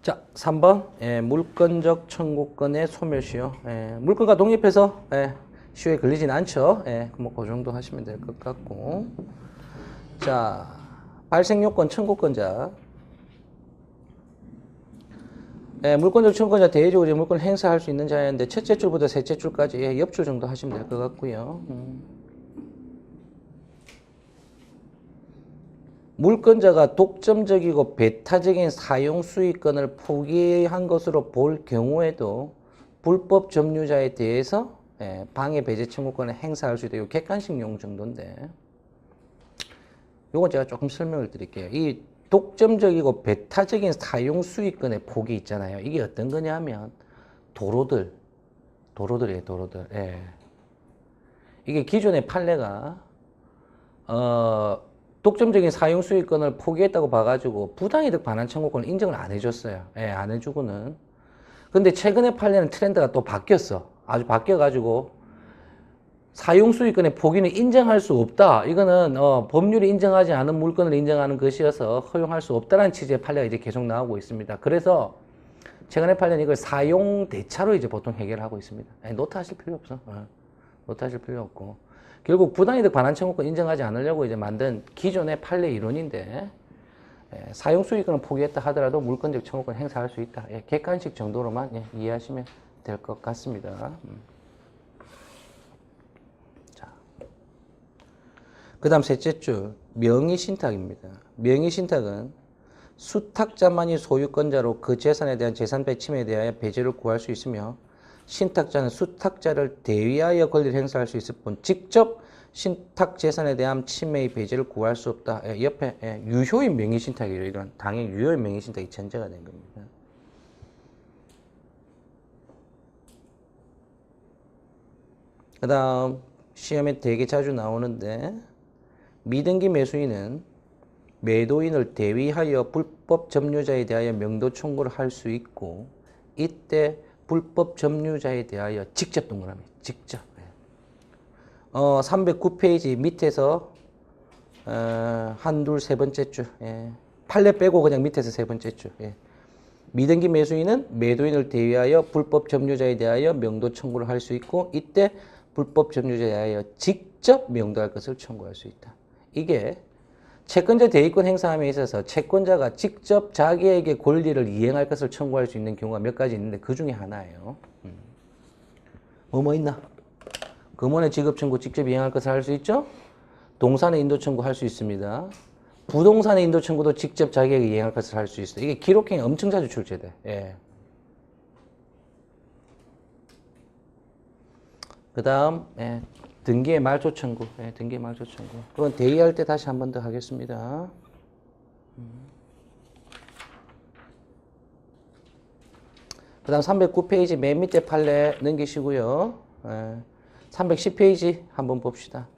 자, 3번 물권적 청구권의 소멸시효. 물권과 독립해서 시효에 걸리진 않죠. 뭐 그 정도 하시면 될 것 같고. 자, 발생요건 청구권자. 물권적 청구권자 대외적으로 물권을 행사할 수 있는 자였는데 첫째 줄부터 셋째 줄까지 옆줄 정도 하시면 될 것 같고요. 물권자가 독점적이고 배타적인 사용 수익권을 포기한 것으로 볼 경우에도 불법 점유자에 대해서 방해 배제 청구권을 행사할 수 있다. 객관식 용어 정도인데 요건 제가 조금 설명을 드릴게요. 이 독점적이고 배타적인 사용 수익권의 포기 있잖아요. 이게 어떤 거냐면 도로들이에요. 도로들. 이게 기존의 판례가 독점적인 사용 수익권을 포기했다고 봐가지고 부당이득 반환 청구권을 인정을 안 해줬어요. 안 해주고는. 근데 최근에 판례는 트렌드가 또 바뀌었어. 아주 바뀌어가지고 사용 수익권의 포기는 인정할 수 없다. 이거는 법률이 인정하지 않은 물건을 인정하는 것이어서 허용할 수 없다는 취지의 판례가 이제 계속 나오고 있습니다. 그래서 최근에 판례는 이걸 사용 대차로 이제 보통 해결하고 있습니다. 노트 하실 필요 없어. 노트 하실 필요 없고. 결국 부당이득 반환 청구권 인정하지 않으려고 이제 만든 기존의 판례 이론인데 사용 수익권을 포기했다 하더라도 물권적 청구권 행사할 수 있다. 객관식 정도로만 이해하시면 될 것 같습니다. 자, 그다음 셋째 줄 명의신탁입니다. 명의신탁은 수탁자만이 소유권자로 그 재산에 대한 재산 배침에 대하여 배제를 구할 수 있으며 신탁자는 수탁자를 대위하여 권리를 행사할 수 있을 뿐 직접 신탁 재산에 대한 침해의 배제를 구할 수 없다. 옆에 유효인 명의신탁이에요. 이런 당연히 유효인 명의신탁이 전제가 된 겁니다. 그 다음 시험에 되게 자주 나오는데 미등기 매수인은 매도인을 대위하여 불법 점유자에 대하여 명도 청구를 할 수 있고 이때 불법 점유자에 대하여 직접 동그라미 직접 309페이지 밑에서 한둘 세 번째 줄 판례 빼고 그냥 밑에서 세 번째 줄 미등기 매수인은 매도인을 대위하여 불법 점유자에 대하여 명도 청구를 할 수 있고 이때 불법 점유자에 대하여 직접 명도할 것을 청구할 수 있다. 이게 채권자 대위권 행사함에 있어서 채권자가 직접 자기에게 권리를 이행할 것을 청구할 수 있는 경우가 몇 가지 있는데 그 중에 하나예요. 뭐 있나? 금원의 지급 청구 직접 이행할 것을 할 수 있죠? 동산의 인도 청구 할 수 있습니다. 부동산의 인도 청구도 직접 자기에게 이행할 것을 할 수 있어요. 이게 기록행위 엄청 자주 출제돼. 그 다음 등기의 말소 청구. 등기의 말소 청구. 그건 대의할 때 다시 한 번 더 하겠습니다. 그 다음 309페이지 맨 밑에 판례 넘기시고요. 310페이지 한번 봅시다.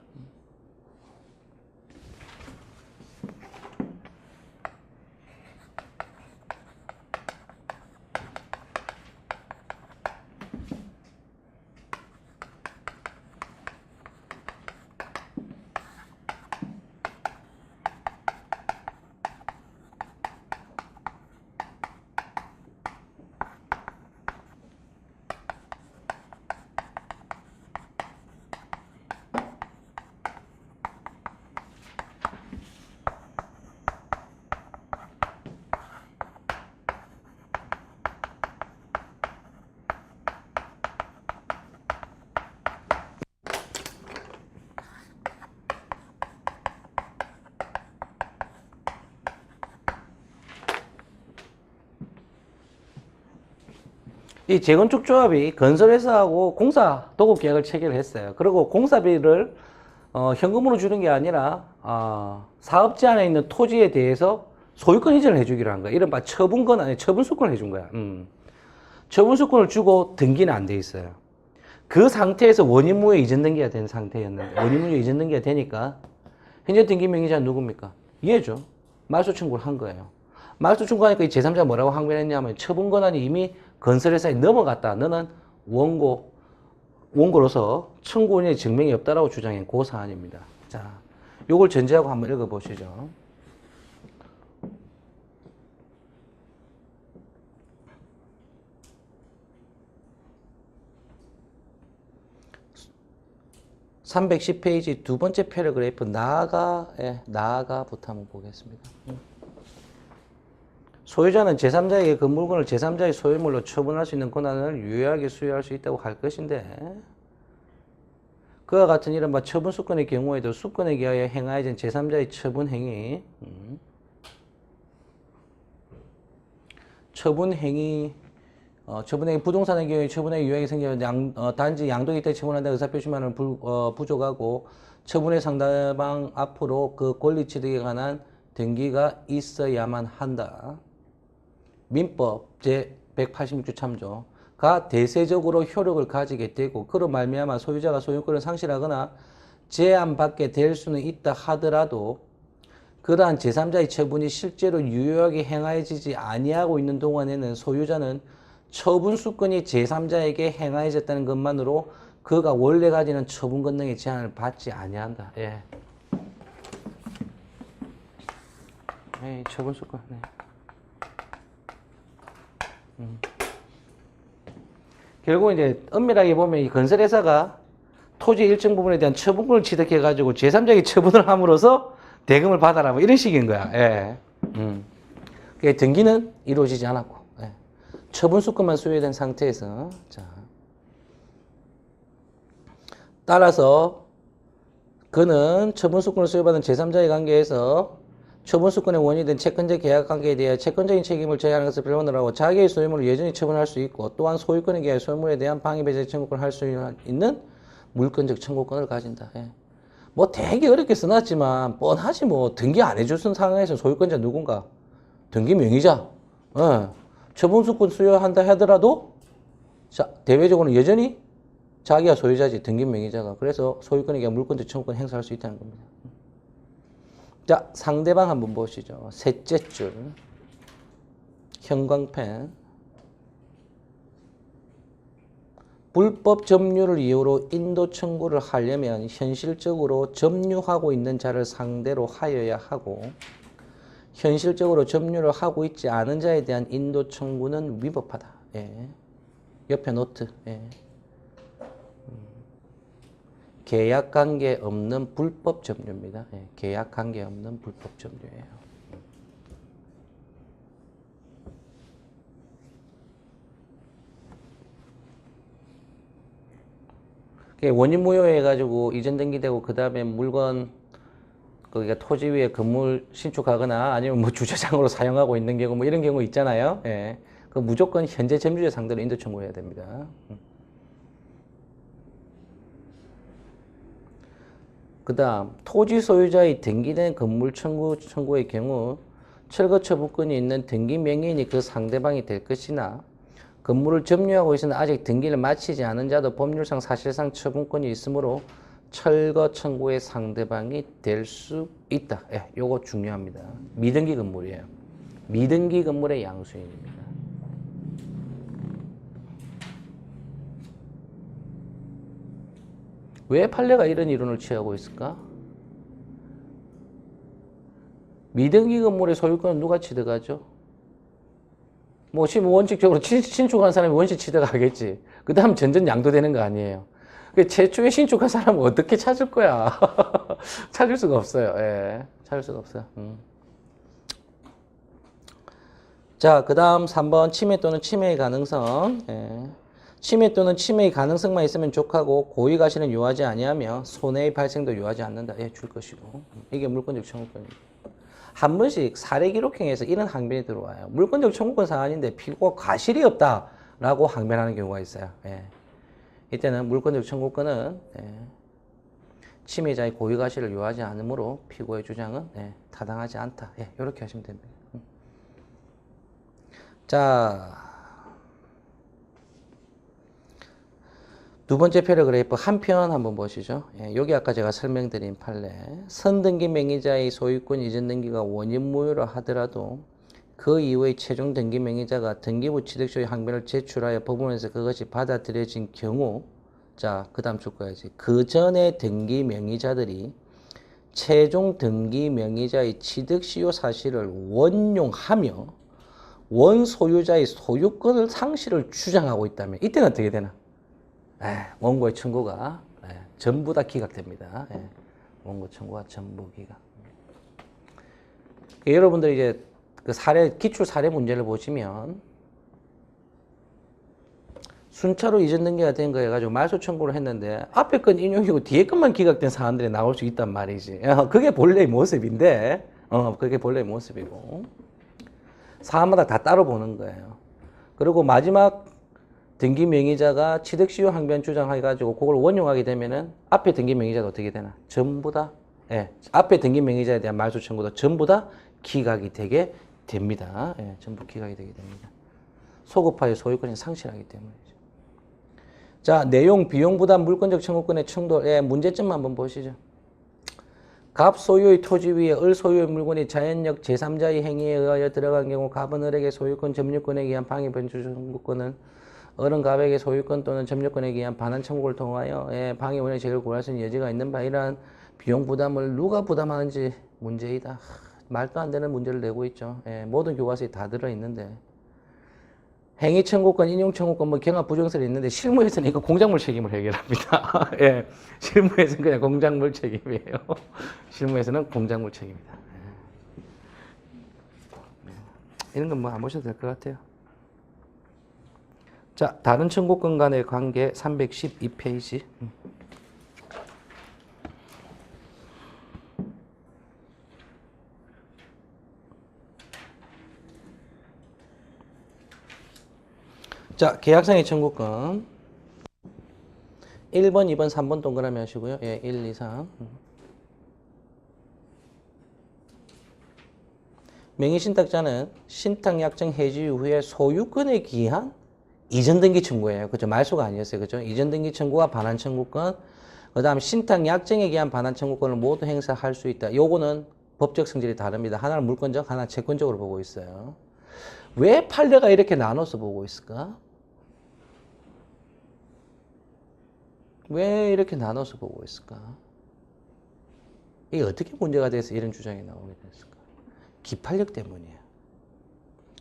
이 재건축 조합이 건설회사하고 공사 도급 계약을 체결을 했어요. 그리고 공사비를 현금으로 주는 게 아니라 사업지 안에 있는 토지에 대해서 소유권 이전을 해주기로 한 거야. 이른바 처분권 아니 처분수권을 해준 거야. 처분수권을 주고 등기는 안 돼 있어요. 그 상태에서 원인무효 이전 등기가 된 상태였는데 원인무효 이전 등기가 되니까 현재 등기 명의자는 누굽니까? 얘죠. 말소 청구를 한 거예요. 말소 청구하니까 이 제3자가 뭐라고 항변했냐면 처분 권한이 이미 건설회사에 넘어갔다. 너는 원고로서 청구원의 증명이 없다라고 주장한 그 사안입니다. 자, 요걸 전제하고 한번 읽어보시죠. 310페이지 두 번째 패러그래프 나아가부터 한번 보겠습니다. 소유자는 제3자에게 그 물건을 제3자의 소유물로 처분할 수 있는 권한을 유효하게 수여할 수 있다고 할 것인데 그와 같은 이런 처분 수권의 경우에도 수권에 기하여 행하여진 제3자의 처분 행위 부동산의 경우에 처분의 유효하게 생기면 단지 양도기 때 처분한다 의사표시만은 부족하고 처분의 상대방 앞으로 그 권리 취득에 관한 등기가 있어야만 한다. 민법 제186조 참조가 대세적으로 효력을 가지게 되고 그로 말미암아 소유자가 소유권을 상실하거나 제한받게 될 수는 있다 하더라도 그러한 제3자의 처분이 실제로 유효하게 행하여지지 아니하고 있는 동안에는 소유자는 처분수권이 제3자에게 행하여졌다는 것만으로 그가 원래 가지는 처분 권능의 제한을 받지 아니한다. 예. 처분수권. 네. 결국 이제 엄밀하게 보면 이 건설회사가 토지 일정 부분에 대한 처분권을 취득해가지고 제3자에게 처분을 함으로써 대금을 받아라 뭐 이런 식인 거야. 예. 그게 등기는 이루어지지 않았고 예. 처분수권만 소유된 상태에서 자 따라서 그는 처분수권을 소유받은 제3자의 관계에서 처분수권의 원인이 된 채권적 계약관계에 대해 채권적인 책임을 져야 하는 것을 변론을 하고 자기의 소유물을 여전히 처분할 수 있고 또한 소유권에 기하여 소유물에 대한 방해 배제 청구권을 할 수 있는 물권적 청구권을 가진다. 예. 뭐 되게 어렵게 써놨지만 뻔하지 뭐 등기 안 해줬던 상황에서 소유권자 누군가 등기 명의자 처분수권 수여한다 하더라도 자 대외적으로는 여전히 자기가 소유자지 등기 명의자가 그래서 소유권에 기하여 물권적 청구권 행사할 수 있다는 겁니다. 자, 상대방 한번 보시죠. 셋째 줄 형광펜 불법 점유를 이유로 인도 청구를 하려면 현실적으로 점유하고 있는 자를 상대로 하여야 하고 현실적으로 점유를 하고 있지 않은 자에 대한 인도 청구는 위법하다. 예. 옆에 노트. 예. 계약관계 없는 불법 점유입니다. 예, 계약관계 없는 불법 점유예요. 원인 무효해가지고 이전 등기되고 그 다음에 물건 거기가 토지 위에 건물 신축하거나 아니면 뭐 주차장으로 사용하고 있는 경우 뭐 이런 경우 있잖아요. 예, 그 무조건 현재 점유자 상대로 인도 청구해야 됩니다. 그 다음 토지 소유자의 등기된 건물 청구의 경우 철거 처분권이 있는 등기 명의인이 그 상대방이 될 것이나 건물을 점유하고 있으나 아직 등기를 마치지 않은 자도 법률상 사실상 처분권이 있으므로 철거 청구의 상대방이 될 수 있다. 예, 요거 중요합니다. 미등기 건물이에요. 미등기 건물의 양수인입니다. 왜 판례가 이런 이론을 취하고 있을까? 미등기 건물의 소유권은 누가 취득하죠? 뭐 원칙적으로 신축한 사람이 원시 취득하겠지. 그 다음 전전 양도되는 거 아니에요. 최초에 신축한 사람은 어떻게 찾을 거야? 찾을 수가 없어요. 예, 찾을 수가 없어요. 자, 그 다음 3번 침해 또는 침해의 가능성. 예. 침해 또는 침해의 가능성만 있으면 족하고 고의가시는 요하지 아니하며 손해의 발생도 요하지 않는다. 예, 줄 것이고. 이게 물권적 청구권입니다. 한 번씩 사례 기록형에서 이런 항변이 들어와요. 물권적 청구권 사안인데 피고가 과실이 없다라고 항변하는 경우가 있어요. 예. 이때는 물권적 청구권은 침해자의 고의가시를 요하지 않으므로 피고의 주장은 타당하지 않다. 이렇게 하시면 됩니다. 자, 두 번째 패러그래프 한 편 한번 보시죠. 여기 아까 제가 설명드린 판례. 선등기 명의자의 소유권 이전 등기가 원인 무효로 하더라도 그 이후의 최종 등기 명의자가 등기부 취득소의 항변을 제출하여 법원에서 그것이 받아들여진 경우, 자, 그 다음 줄 거야지. 그 전에 등기 명의자들이 최종 등기 명의자의 취득 시효 사실을 원용하며 원소유자의 소유권을 상실을 주장하고 있다면 이때는 어떻게 되나? 원고의 청구가 전부 다 기각됩니다. 예. 원고 청구가 전부 기각. 여러분들 이제 그 기출 사례 문제를 보시면 순차로 이전 등기가 된 거 해가지고 말소 청구를 했는데 앞에 건 인용이고 뒤에 것만 기각된 사안들이 나올 수 있단 말이지. 그게 본래의 모습인데, 그게 본래의 모습이고. 사안마다 다 따로 보는 거예요. 그리고 마지막 등기 명의자가 취득 시효 항변 주장해가지고 그걸 원용하게 되면은 앞에 등기 명의자도 어떻게 되나? 전부 다, 예, 앞에 등기 명의자에 대한 말소 청구도 전부 다 기각이 되게 됩니다. 예, 전부 기각이 되게 됩니다. 소급하여 소유권이 상실하기 때문이죠. 자, 내용, 비용 부담, 물권적 청구권의 충돌의 문제점 한번 보시죠. 갑 소유의 토지 위에 을 소유의 물건이 자연력 제3자의 행위에 의하여 들어간 경우 갑은 을에게 소유권 점유권에 의한 방해 변조 청구권은 을은 갑에게 소유권 또는 점유권에 의한 반환 청구를 통하여 방해 원인의 제기를 고할 수 있는 여지가 있는 바 이러한 비용 부담을 누가 부담하는지 문제이다. 말도 안 되는 문제를 내고 있죠. 모든 교과서에 다 들어있는데 행위 청구권, 인용 청구권, 뭐 경합 부정설이 있는데 실무에서는 이거 공작물 책임을 해결합니다. 예, 실무에서는 그냥 공작물 책임이에요. 실무에서는 공작물 책임이다. 이런 건 뭐 안 보셔도 될 것 같아요. 자, 다른 청구권 간의 관계 312페이지. 자, 계약상의 청구권 1번, 2번, 3번 동그라미 하시고요. 예, 1, 2, 3. 명의신탁자는 신탁약정 해지 이후에 소유권에 기한 이전등기 청구예요. 그죠? 말소가 아니었어요. 그죠? 이전등기 청구와 반환 청구권, 그 다음 신탁약정에 기한 반환 청구권을 모두 행사할 수 있다. 요거는 법적 성질이 다릅니다. 하나는 물권적, 하나는 채권적으로 보고 있어요. 왜 판례가 이렇게 나눠서 보고 있을까? 왜 이렇게 나눠서 보고 있을까? 이게 어떻게 문제가 돼서 이런 주장이 나오게 됐을까? 기판력 때문이에요.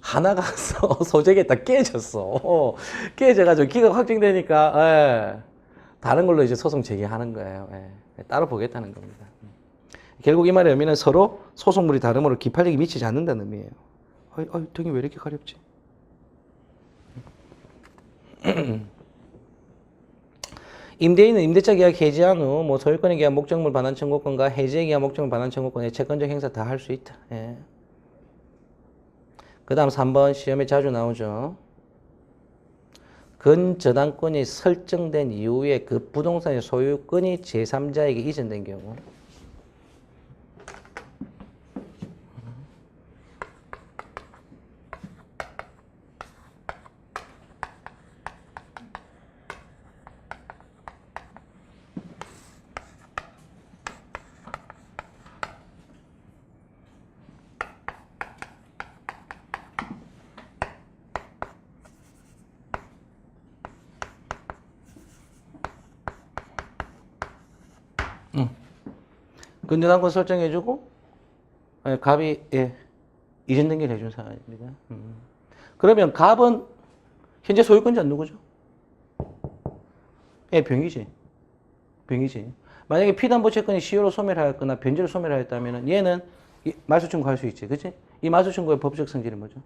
하나가 소재가 다 깨졌어. 깨져가지고 기각 확정되니까, 예. 다른 걸로 이제 소송 제기하는 거예요. 예. 따로 보겠다는 겁니다. 결국 이 말의 의미는 서로 소송물이 다름으로 기판력이 미치지 않는다는 의미예요. 등이 왜 이렇게 가렵지? 임대인은 임대차 계약 해지한 후 뭐 소유권에 기한 목적물 반환 청구권과 해지에 기한 목적물 반환 청구권의 채권적 행사 다 할 수 있다. 예. 그 다음 3번 시험에 자주 나오죠. 근저당권이 설정된 이후에 그 부동산의 소유권이 제3자에게 이전된 경우 근저당권 설정해주고 갑이 이전 등기를 해준 사안입니다. 그러면 갑은 현재 소유권자 누구죠? 병이지. 병이지. 만약에 피담보 채권이 시효로 소멸하였거나 변제로 소멸하였다면 얘는 말소 청구할 수 있지. 그치? 이 말소 청구의 법적 성질이 뭐죠?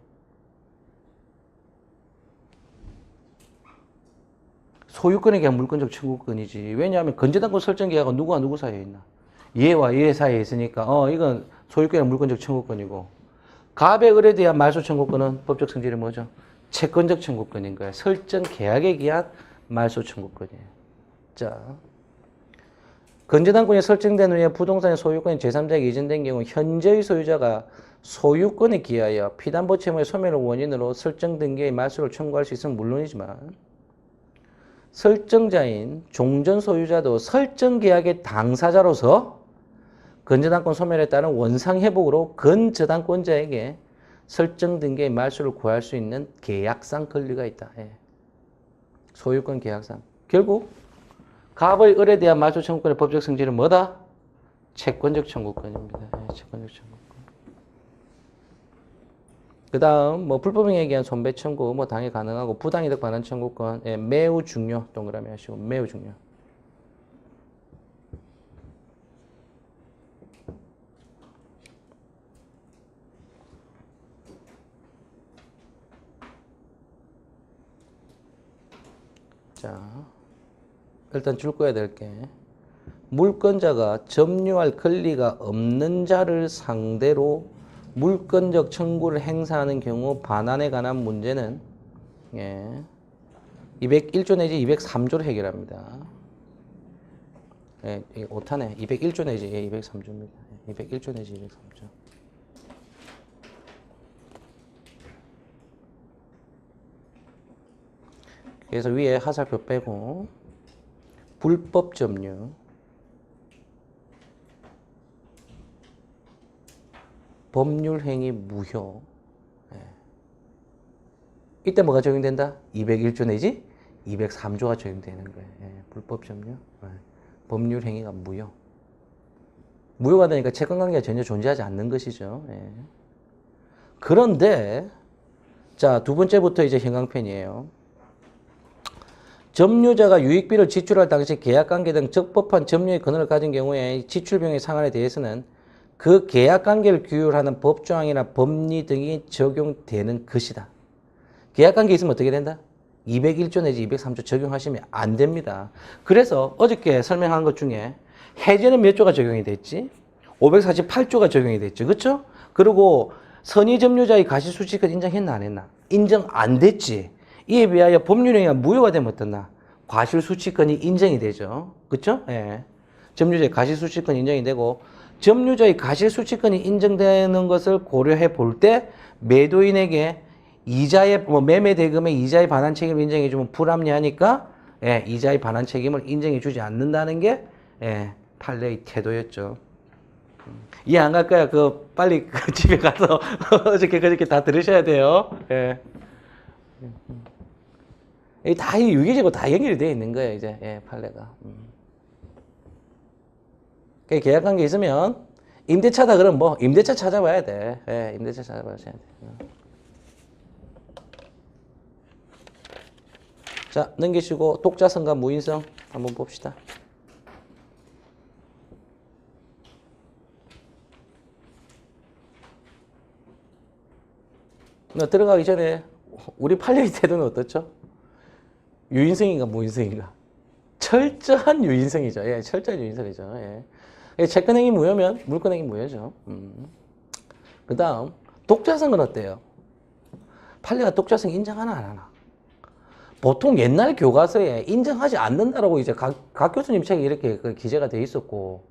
소유권에 대한 물권적 청구권이지. 왜냐하면 근저당권 설정 계약은 누구와 누구 사이에 있나? 얘와 얘 사이에 있으니까 이건 소유권의 물권적 청구권이고 갑의 을에 대한 말소 청구권은 법적 성질이 뭐죠? 채권적 청구권인 거예요. 설정 계약에 기한 말소 청구권이에요. 자, 근저당권이 설정된 후에 부동산의 소유권이 제3자에게 이전된 경우 현재의 소유자가 소유권에 기하여 피담보 채무의 소멸을 원인으로 설정 등기의 말소를 청구할 수 있으면 물론이지만 설정자인 종전 소유자도 설정 계약의 당사자로서 근저당권 소멸에 따른 원상 회복으로 근저당권자에게 설정 등기의 말소를 구할 수 있는 계약상 권리가 있다. 소유권 계약상. 결국 갑의 을에 대한 말소 청구권의 법적 성질은 뭐다? 채권적 청구권입니다. 채권적 청구권. 그 다음 뭐 불법행위에 의한 손배 청구 뭐 당해 가능하고 부당이득 반환 청구권 매우 중요. 동그라미 하시고 매우 중요. 자, 일단 줄 거야 될 게. 물권자가 점유할 권리가 없는 자를 상대로 물권적 청구를 행사하는 경우 반환에 관한 문제는 201조 내지 203조로 해결합니다. 예, 오타네. 201조 내지 203조입니다. 201조 내지 203조. 그래서 위에 하살표 빼고 불법 점유, 법률행위 무효. 이때 뭐가 적용된다? 201조 내지 203조가 적용되는 거예요. 불법 점유, 법률행위가 무효. 무효가 되니까 채권관계가 전혀 존재하지 않는 것이죠. 그런데 자, 두 번째부터 이제 형광펜이에요. 점유자가 유익비를 지출할 당시 계약관계 등 적법한 점유의 권한을 가진 경우에 지출 비용의 상한에 대해서는 그 계약관계를 규율하는 법조항이나 법리 등이 적용되는 것이다. 계약관계 있으면 어떻게 된다? 201조 내지 203조 적용하시면 안 됩니다. 그래서 어저께 설명한 것 중에 해제는 몇 조가 적용이 됐지? 548조가 적용이 됐죠. 그렇죠? 그리고 선의점유자의 가시수칙을 인정했나 안 했나? 인정 안 됐지. 이에 비하여 법률행위가 무효가 되면 어떻나? 과실수칙권이 인정이 되죠. 그렇죠? 예. 점유자의 가시수칙권이 인정이 되고 점유자의 가실수칙권이 인정되는 것을 고려해 볼 때 매도인에게 이자의 매매 대금의 이자의 반환 책임을 인정해 주면 불합리하니까 이자의 반환 책임을 인정해 주지 않는다는 게 판례의 태도였죠. 이해 안 갈 거야. 빨리 집에 가서 어저께 그저께 다 들으셔야 돼요. 다 유기적으로 다 연결이 되어 있는 거예요, 이제 판례가. 계약관계 있으면 임대차다 그러면 뭐 임대차 찾아봐야 돼. 임대차 찾아봐야 돼. 자, 넘기시고 독자성과 무인성 한번 봅시다. 들어가기 전에 우리 판례의 태도는 어떻죠? 유인성인가 무인성인가? 철저한 유인성이죠. 철저한 유인성이죠. 채권행위 무효면 물권행위 무효죠. 그 다음 독자성은 어때요? 판례가 독자성 인정하나 안 하나? 보통 옛날 교과서에 인정하지 않는다라고 이제 각 교수님 책에 이렇게 기재가 돼 있었고,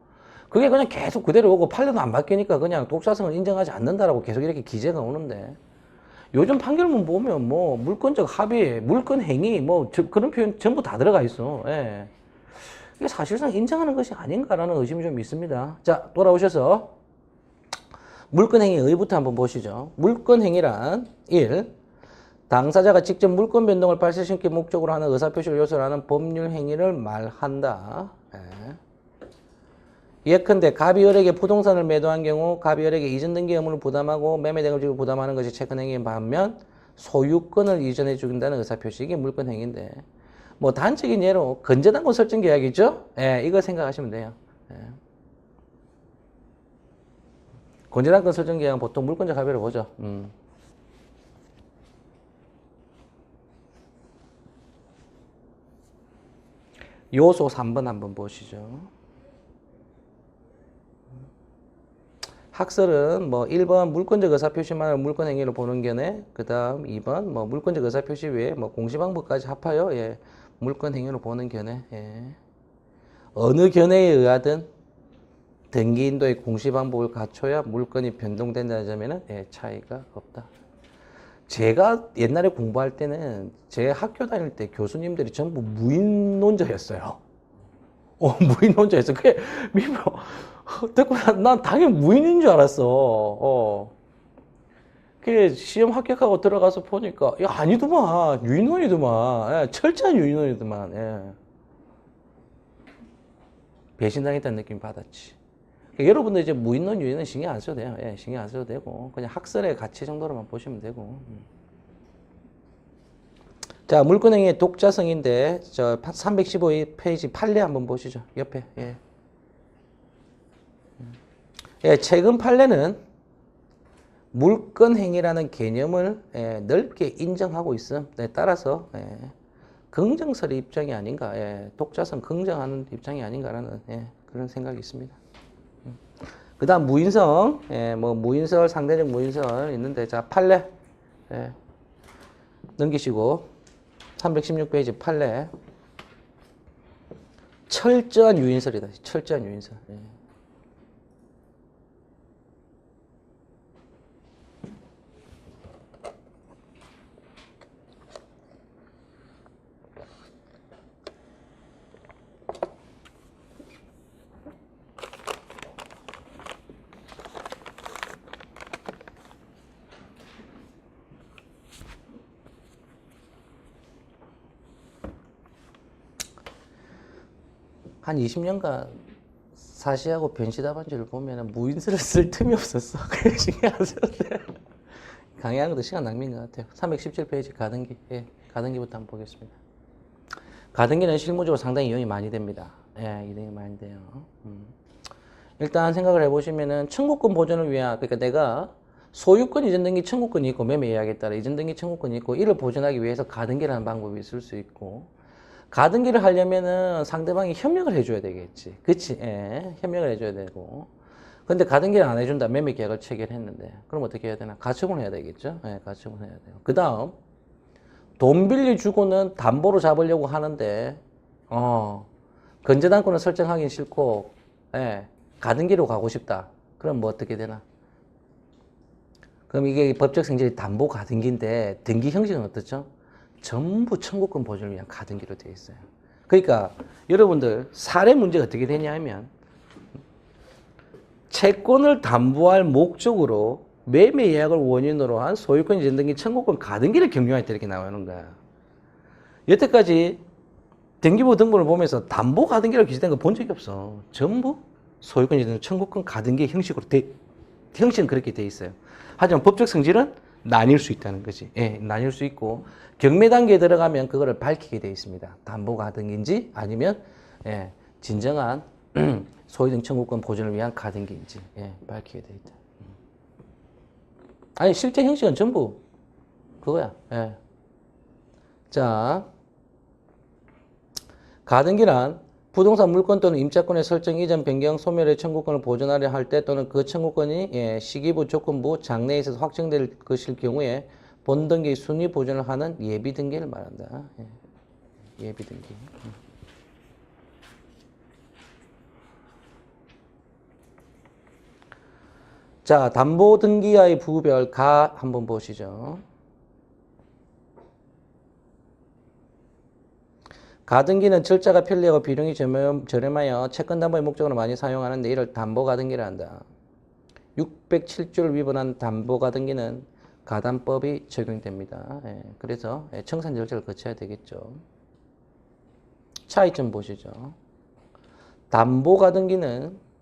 그게 그냥 계속 그대로 오고 판례도 안 바뀌니까 그냥 독자성을 인정하지 않는다라고 계속 이렇게 기재가 오는데, 요즘 판결문 보면 뭐 물권적 합의, 물권 행위 뭐 그런 표현 전부 다 들어가 있어. 이게 사실상 인정하는 것이 아닌가라는 의심이 좀 있습니다. 자, 돌아오셔서 물권 행위 의부터 한번 보시죠. 물권 행위란 1. 당사자가 직접 물권 변동을 발생시킬 목적으로 하는 의사표시를 요소로 하는 법률 행위를 말한다. 예컨대 갑이 을에게 부동산을 매도한 경우 갑이 을에게 이전 등기 의무를 부담하고 매매 대금을 부담하는 것이 채권 행위인 반면 소유권을 이전해 주긴다는 의사표시, 이게 물권 행위인데, 뭐 단적인 예로 건재당권 설정 계약이죠. 이거 생각하시면 돼요. 건재당권 설정 계약은 보통 물권적 합의로 보죠. 요소 3번 한번 보시죠. 학설은 뭐 1번 물권적 의사표시만을 물권행위로 보는 견해, 그 다음 2번 뭐 물권적 의사표시 외에 뭐 공시방법까지 합하여 물권행위로 보는 견해. 어느 견해에 의하든 등기인도의 공시방법을 갖춰야 물권이 변동된다는 점에는 차이가 없다. 제가 옛날에 공부할 때는 제 학교 다닐 때 교수님들이 전부 무인론자였어요. 무인론자였어. 그게 듣고 난 당연히 무인인 줄 알았어. 그게 시험 합격하고 들어가서 보니까 야 아니더만, 유인원이더만. 철저한 유인원이더만. 배신당했다는 느낌 받았지. 그러니까 여러분들 이제 무인론, 유인원 신경 안 써도 돼요. 신경 안 써도 되고 그냥 학설의 가치 정도로만 보시면 되고. 자, 물권행위의 독자성인데 저 315페이지 판례 한번 보시죠. 옆에. 최근 판례는 물권행위라는 개념을 넓게 인정하고 있음. 따라서 긍정설의 입장이 아닌가, 예, 독자성 긍정하는 입장이 아닌가라는 예, 그런 생각이 있습니다. 그 다음 무인설, 예, 뭐 무인설, 상대적 무인설 있는데, 자, 판례, 예, 넘기시고 316페이지 판례. 철저한 유인설이다. 철저한 유인설. 예. 한 20년간 사시하고 변시답안지를 보면 무인설을 쓸 틈이 없었어. 그게 신경 안 썼는데. 강의하는 것도 시간 낭비인 것 같아요. 317페이지 가등기. 예, 가등기부터 한번 보겠습니다. 가등기는 실무적으로 상당히 이용이 많이 됩니다. 예, 이용이 많이 돼요. 일단 생각을 해보시면은 청구권 보존을 위한, 그러니까 내가 소유권 이전 등기 청구권이 있고 매매 예약에 따라 이전 등기 청구권이 있고 이를 보존하기 위해서 가등기라는 방법이 있을 수 있고, 가등기를 하려면은 상대방이 협력을 해줘야 되겠지. 그치? 예, 협력을 해줘야 되고. 근데 가등기를 안 해준다. 매매 계약을 체결했는데. 그럼 어떻게 해야 되나? 가처분 해야 되겠죠? 예, 가처분 해야 돼요. 그 다음, 돈 빌려주고는 담보로 잡으려고 하는데, 건재당권을 설정하기 싫고, 예, 가등기로 가고 싶다. 그럼 뭐 어떻게 되나? 그럼 이게 법적 성질이 담보 가등기인데, 등기 형식은 어떻죠? 전부 청구권 보존을 위한 가등기로 되어 있어요. 그러니까 여러분들 사례 문제가 어떻게 되냐 하면 채권을 담보할 목적으로 매매 예약을 원인으로 한 소유권 이전 등기 청구권 가등기를 경유할 때 이렇게 나오는 거야. 여태까지 등기부 등본을 보면서 담보 가등기로 기재된 거 본 적이 없어. 전부 소유권 이전 청구권 가등기 형식으로 형식은 그렇게 돼 있어요. 하지만 법적 성질은 나뉠 수 있다는 거지. 예, 나뉠 수 있고 경매 단계에 들어가면 그거를 밝히게 돼 있습니다. 담보 가등기인지 아니면 예, 진정한 소유등 청구권 보존을 위한 가등기인지 예, 밝히게 돼 있다. 아니 실제 형식은 전부 그거야. 예. 자, 가등기란 부동산 물권 또는 임차권의 설정 이전 변경 소멸의 청구권을 보존하려 할 때 또는 그 청구권이 예, 시기부 조건부 장래에 있어서 확정될 것일 경우에 본등기 순위 보존을 하는 예비 등기를 말한다. 예. 예비 등기. 자, 담보 등기와의 부별 가 한번 보시죠. 가등기는 절차가 편리하고 비용이 저렴하여 채권 담보의 목적으로 많이 사용하는데 이를 담보 가등기를 한다. 607조를 위반한 담보 가등기는 가담법이 적용됩니다. 예, 그래서 청산 절차를 거쳐야 되겠죠. 차이점 보시죠. 담보 가등기는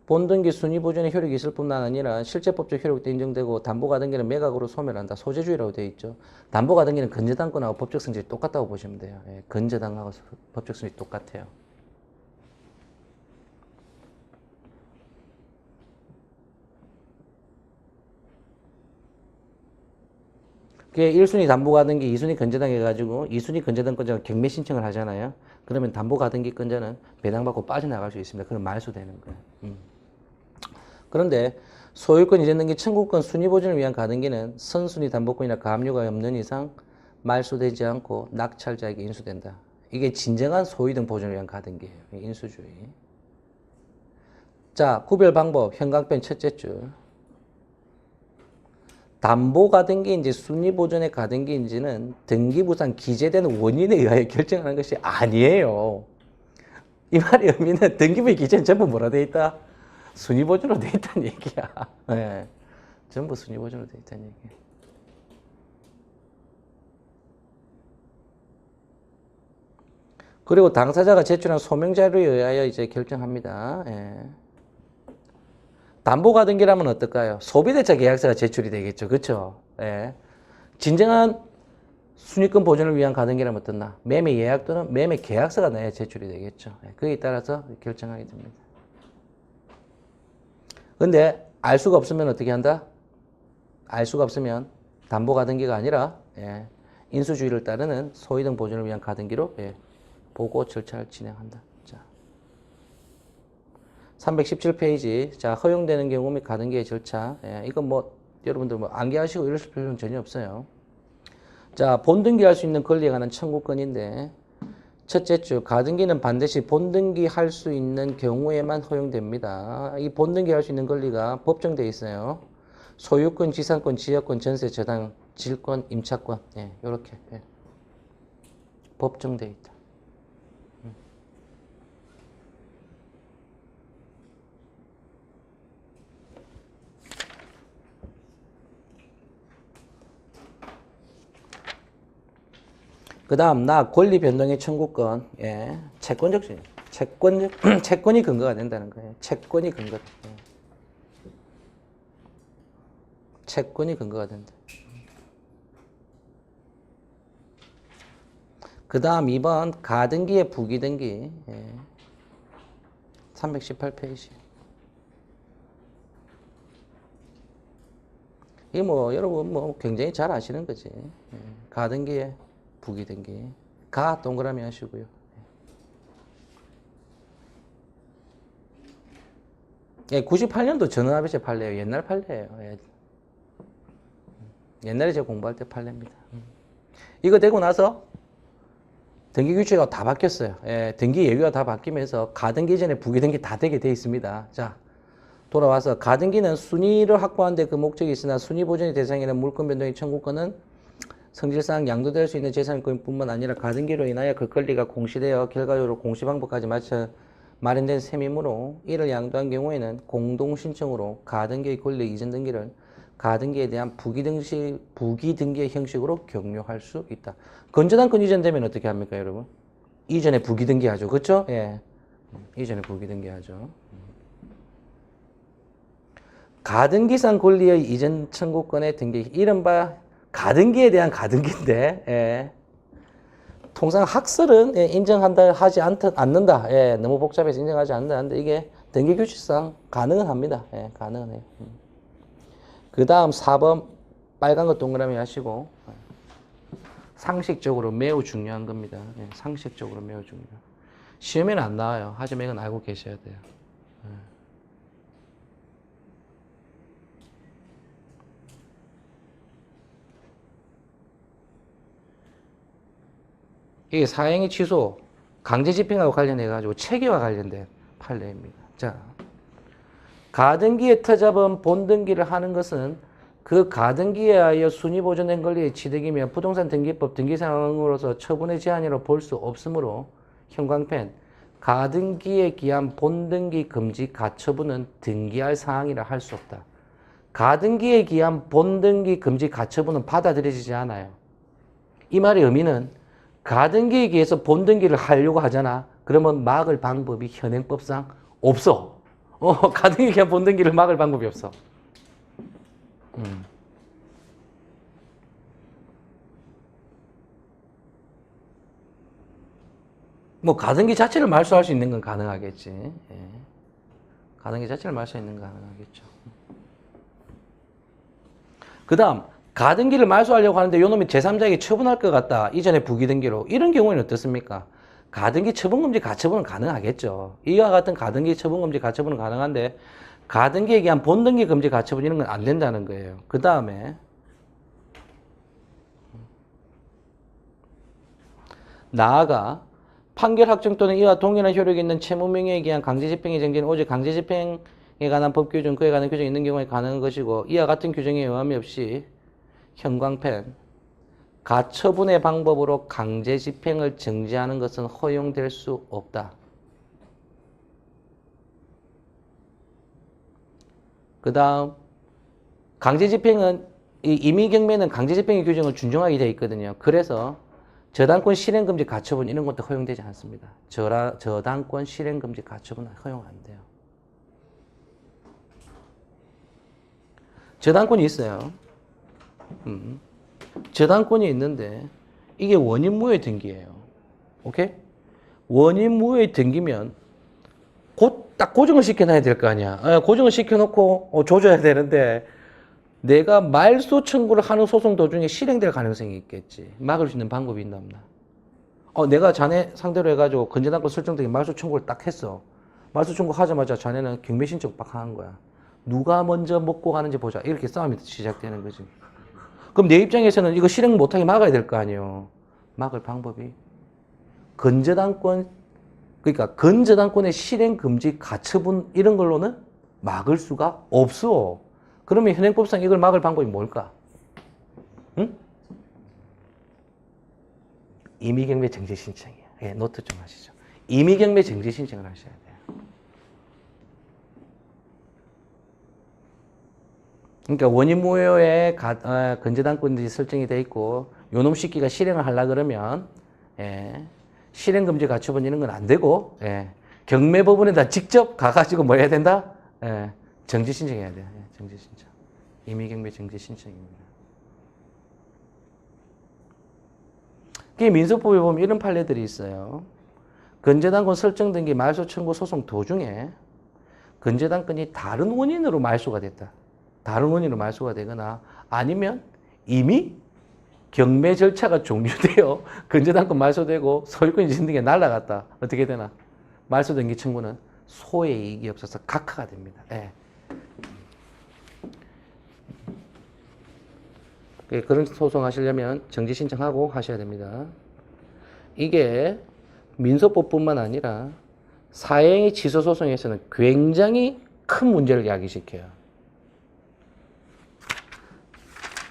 본등기 순위 보존의 효력이 있을 뿐만 아니라 실제 법적 효력도 인정되고 담보 가등기는 매각으로 소멸한다. 소재주의라고 되어 있죠. 담보 가등기는 건재당권하고 법적 성질이 똑같다고 보시면 돼요. 예, 건재당하고 법적 성질이 똑같아요. 그게 1순위 담보 가등기, 2순위 건재당 해가지고 2순위 건재당권자가 경매 신청을 하잖아요. 그러면 담보 가등기 건자는 배당받고 빠져나갈 수 있습니다. 그럼 말소되는 거예요. 그런데 소유권 이전 등기 청구권 순위 보존을 위한 가등기는 선순위 담보권이나 가압류가 없는 이상 말소되지 않고 낙찰자에게 인수된다. 이게 진정한 소유 등 보존을 위한 가등기예요. 인수주의. 자, 구별 방법 형광펜 첫째 줄. 담보 가등기인지 순위 보존의 가등기인지는 등기부상 기재된 원인에 의하여 결정하는 것이 아니에요. 이 말의 의미는 등기부의 기재는 전부 뭐라 되어 있다? 순위 보존으로 되어 있다는 얘기야. 네. 전부 순위 보존으로 되어 있다는 얘기야. 그리고 당사자가 제출한 소명 자료에 의하여 이제 결정합니다. 예. 담보 가등기라면 어떨까요? 소비대차 계약서가 제출이 되겠죠. 그렇죠? 예. 진정한 순위권 보존을 위한 가등기라면 어떻나? 매매 예약 또는 매매 계약서가 내야 제출이 되겠죠. 예. 거기에 따라서 결정하게 됩니다. 근데 알 수가 없으면 어떻게 한다? 알 수가 없으면 담보 가등기가 아니라 예, 인수주의를 따르는 소유등 보존을 위한 가등기로 예, 보고 절차를 진행한다. 자, 317페이지. 자, 허용되는 경우 및 가등기의 절차. 예, 이건 뭐 여러분들 뭐 암기하시고 이러실 필요는 전혀 없어요. 자, 본등기할 수 있는 권리에 관한 청구권인데 첫째 줄 가등기는 반드시 본등기 할 수 있는 경우에만 허용됩니다. 이 본등기 할 수 있는 권리가 법정되어 있어요. 소유권, 지상권, 지역권, 전세, 저당, 질권, 임차권. 예, 요렇게. 예. 법정되어 있다. 그 다음, 권리 변동의 청구권. 예. 채권이 근거가 된다는 거예요. 채권이 근거다. 예. 채권이 근거가 된다. 그 다음 2번, 가등기의 부기등기. 예. 318페이지. 이 뭐, 여러분 뭐 굉장히 잘 아시는 거지. 예. 가등기의 부기등기. 가 동그라미 하시고요. 예, 98년도 전원합의체 판례예요. 옛날 판례예요. 예. 옛날에 제가 공부할 때 판례입니다. 이거 되고 나서 등기 규칙이 다 바뀌었어요. 예, 등기 예규가 다 바뀌면서 가등기 전에 부기등기 다 되게 돼 있습니다. 자, 돌아와서 가등기는 순위를 확보하는 데 그 목적이 있으나 순위 보존의 대상이나 물권 변동의 청구권은 성질상 양도될 수 있는 재산권뿐만 아니라 가등기로 인하여 그 권리가 공시되어 결과적으로 공시 방법까지 맞춰 마련된 셈이므로 이를 양도한 경우에는 공동신청으로 가등기의 권리 이전 등기를 가등기에 대한 부기등기의 형식으로 격려할 수 있다. 건전한권 이전되면 어떻게 합니까, 여러분? 이전에 부기등기 하죠. 그렇죠? 예. 이전에 부기등기 하죠. 가등기상 권리의 이전 청구권의 등기. 이른바 가등기에 대한 가등기인데, 예. 통상 학설은 예, 인정한다 하지 않는다. 예, 너무 복잡해서 인정하지 않는다 하는데 이게 등기 규칙상 가능은 합니다. 예, 가능은 해요. 그 다음 4번 빨간 거 동그라미 하시고 상식적으로 매우 중요한 겁니다. 예, 상식적으로 매우 중요해요. 시험에는 안 나와요. 하지만 이건 알고 계셔야 돼요. 이게 사행위 취소, 강제 집행하고 관련해가지고 체계와 관련된 판례입니다. 자, 가등기의 터잡은 본등기를 하는 것은 그 가등기에 하여 순위 보존된 권리의 취득이며 부동산 등기법 등기사항으로서 처분의 제한이라 볼 수 없으므로 형광펜 가등기에 기한 본등기 금지 가처분은 등기할 사항이라 할 수 없다. 가등기에 기한 본등기 금지 가처분은 받아들여지지 않아요. 이 말의 의미는 가등기에 기해서 본등기를 하려고 하잖아. 그러면 막을 방법이 현행법상 없어. 가등기에 기한 본등기를 막을 방법이 없어. 뭐 가등기 자체를 말소할 수 있는 건 가능하겠지. 예. 가등기 자체를 말소할 수 있는 건 가능하겠죠. 그 다음 가등기를 말소하려고 하는데 요놈이 제3자에게 처분할 것 같다. 이전에 부기등기로. 이런 경우에는 어떻습니까? 가등기 처분금지 가처분은 가능하겠죠. 이와 같은 가등기 처분금지 가처분은 가능한데 가등기에 기한 본등기 금지 가처분 이런 건 안 된다는 거예요. 그 다음에 나아가 판결 확정 또는 이와 동일한 효력이 있는 채무명예에 기한 강제집행의 정지는 오직 강제집행에 관한 법규정 그에 관한 규정이 있는 경우에 가능한 것이고 이와 같은 규정에 의함이 없이 형광펜 가처분의 방법으로 강제집행을 정지하는 것은 허용될 수 없다. 그 다음 강제집행은 임의경매는 강제집행의 규정을 준정하게 되어 있거든요. 그래서 저당권 실행금지 가처분 이런 것도 허용되지 않습니다. 저당권 실행금지 가처분은 허용 안 돼요. 저당권이 있어요. 저당권이 있는데 이게 원인무효 등기예요. 오케이? 원인무효 등기면 딱 고정을 시켜놔야 될 거 아니야. 고정을 시켜놓고 줘줘야 되는데 내가 말소 청구를 하는 소송 도중에 실행될 가능성이 있겠지. 막을 수 있는 방법이 있나 없나. 내가 자네 상대로 해가지고 건재단권 설정되게 말소 청구를 딱 했어. 말소 청구 하자마자 자네는 경매 신청 빡 하는 거야. 누가 먼저 먹고 가는지 보자. 이렇게 싸움이 시작되는 거지. 그럼 내 입장에서는 이거 실행 못하게 막아야 될 거 아니에요. 막을 방법이 건재단권, 그러니까 건재단권의 실행 금지 가처분 이런 걸로는 막을 수가 없어. 그러면 현행법상 이걸 막을 방법이 뭘까? 응? 임의경매 정지 신청이야. 예, 노트 좀 하시죠. 임의경매 정지 신청을 하셔야 돼요. 그러니까 원인 무효에 건재단권이 설정이 돼 있고 요놈 시기가 실행을 하려 그러면 실행 금지 가처분 이런 건 안 되고 경매법원에다 직접 가가지고 뭐 해야 된다? 정지 신청해야 돼요. 정지 신청. 임의경매 정지 신청입니다. 그 민소법에 보면 이런 판례들이 있어요. 건재단권 설정 등기 말소 청구 소송 도중에 건재단권이 다른 원인으로 말소가 됐다. 다른 원인으로 말소가 되거나 아니면 이미 경매 절차가 종료되어 건재단권 말소되고 소유권 이전 등기 날라갔다. 어떻게 되나? 말소 등기 청구는 소의 이익이 없어서 각하가 됩니다. 그런 소송 하시려면 정지 신청하고 하셔야 됩니다. 이게 민소법뿐만 아니라 사행위 취소 소송에서는 굉장히 큰 문제를 야기시켜요.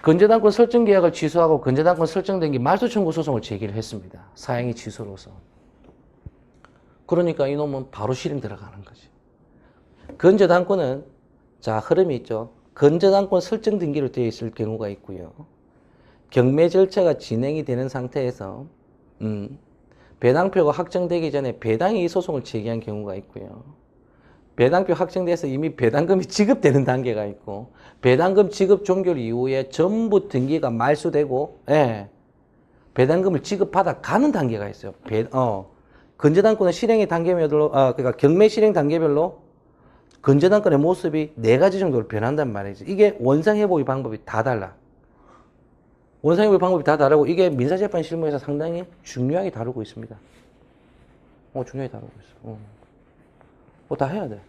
건재단권 설정 계약을 취소하고 건재단권 설정된 게 말소 청구 소송을 제기를 했습니다. 사행위 취소로서. 그러니까 이놈은 바로 실행 들어가는 거지. 건재단권은 자 흐름이 있죠. 건재단권 설정 등기로 되어 있을 경우가 있고요. 경매 절차가 진행이 되는 상태에서 배당표가 확정되기 전에 배당이 이 소송을 제기한 경우가 있고요. 배당표 확정돼서 이미 배당금이 지급되는 단계가 있고 배당금 지급 종결 이후에 전부 등기가 말소되고 배당금을 지급받아 가는 단계가 있어요. 건재단권은 실행의 단계별로 그러니까 경매 실행 단계별로 건재단권의 모습이 4가지 정도로 변한단 말이지. 이게 원상회복의 방법이 다 달라. 원상회복의 방법이 다 다르고 이게 민사재판 실무에서 상당히 중요하게 다루고 있습니다. 중요하게 다루고 있어. 다 해야 돼.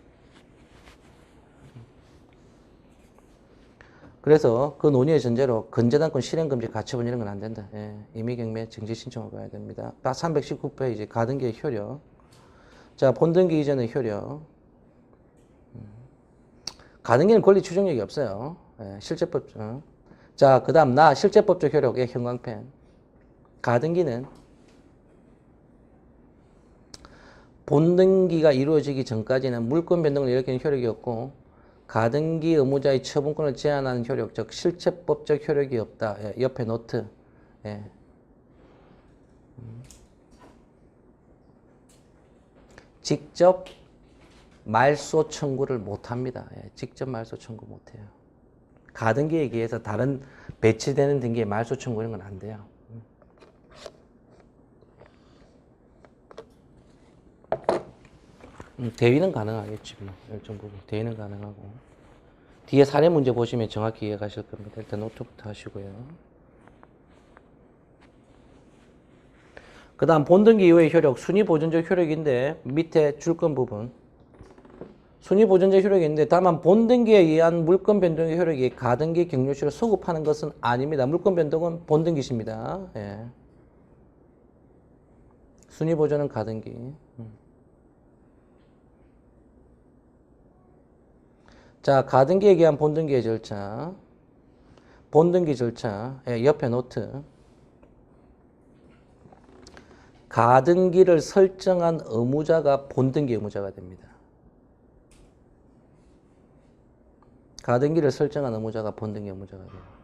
그래서 그 논의의 전제로 건재단권 실행금지 가처분 이런 건 안 된다. 임의경매 정지 신청을 가야 됩니다. 딱 319페이지 가등기의 효력. 자, 본등기 이전의 효력. 가등기는 권리 추정력이 없어요. 실제법적. 자, 그 다음 실제법적 효력의 형광펜. 가등기는 본등기가 이루어지기 전까지는 물권 변동을 일으키는 효력이 없고 가등기 의무자의 처분권을 제한하는 효력, 즉 실체법적 효력이 없다. 옆에 노트. 직접 말소 청구를 못합니다. 직접 말소 청구 못해요. 가등기에 의해서 다른 배치되는 등기에 말소 청구 이런 건 안 돼요. 대위는 가능하겠지. 일정 부분 대위는 가능하고 뒤에 사례 문제 보시면 정확히 이해가실 겁니다. 일단 노트부터 하시고요. 그 다음 본등기 이후의 효력, 순위보존적 효력인데 밑에 줄건 부분 순위보존적 효력인데 다만 본등기에 의한 물권 변동의 효력이 가등기 경료시를 소급하는 것은 아닙니다. 물권 변동은 본등기십니다. 순위보존은 가등기. 자, 가등기에 의한 본등기의 절차. 본등기 절차. 옆에 노트. 가등기를 설정한 의무자가 본등기 의무자가 됩니다. 가등기를 설정한 의무자가 본등기 의무자가 돼요.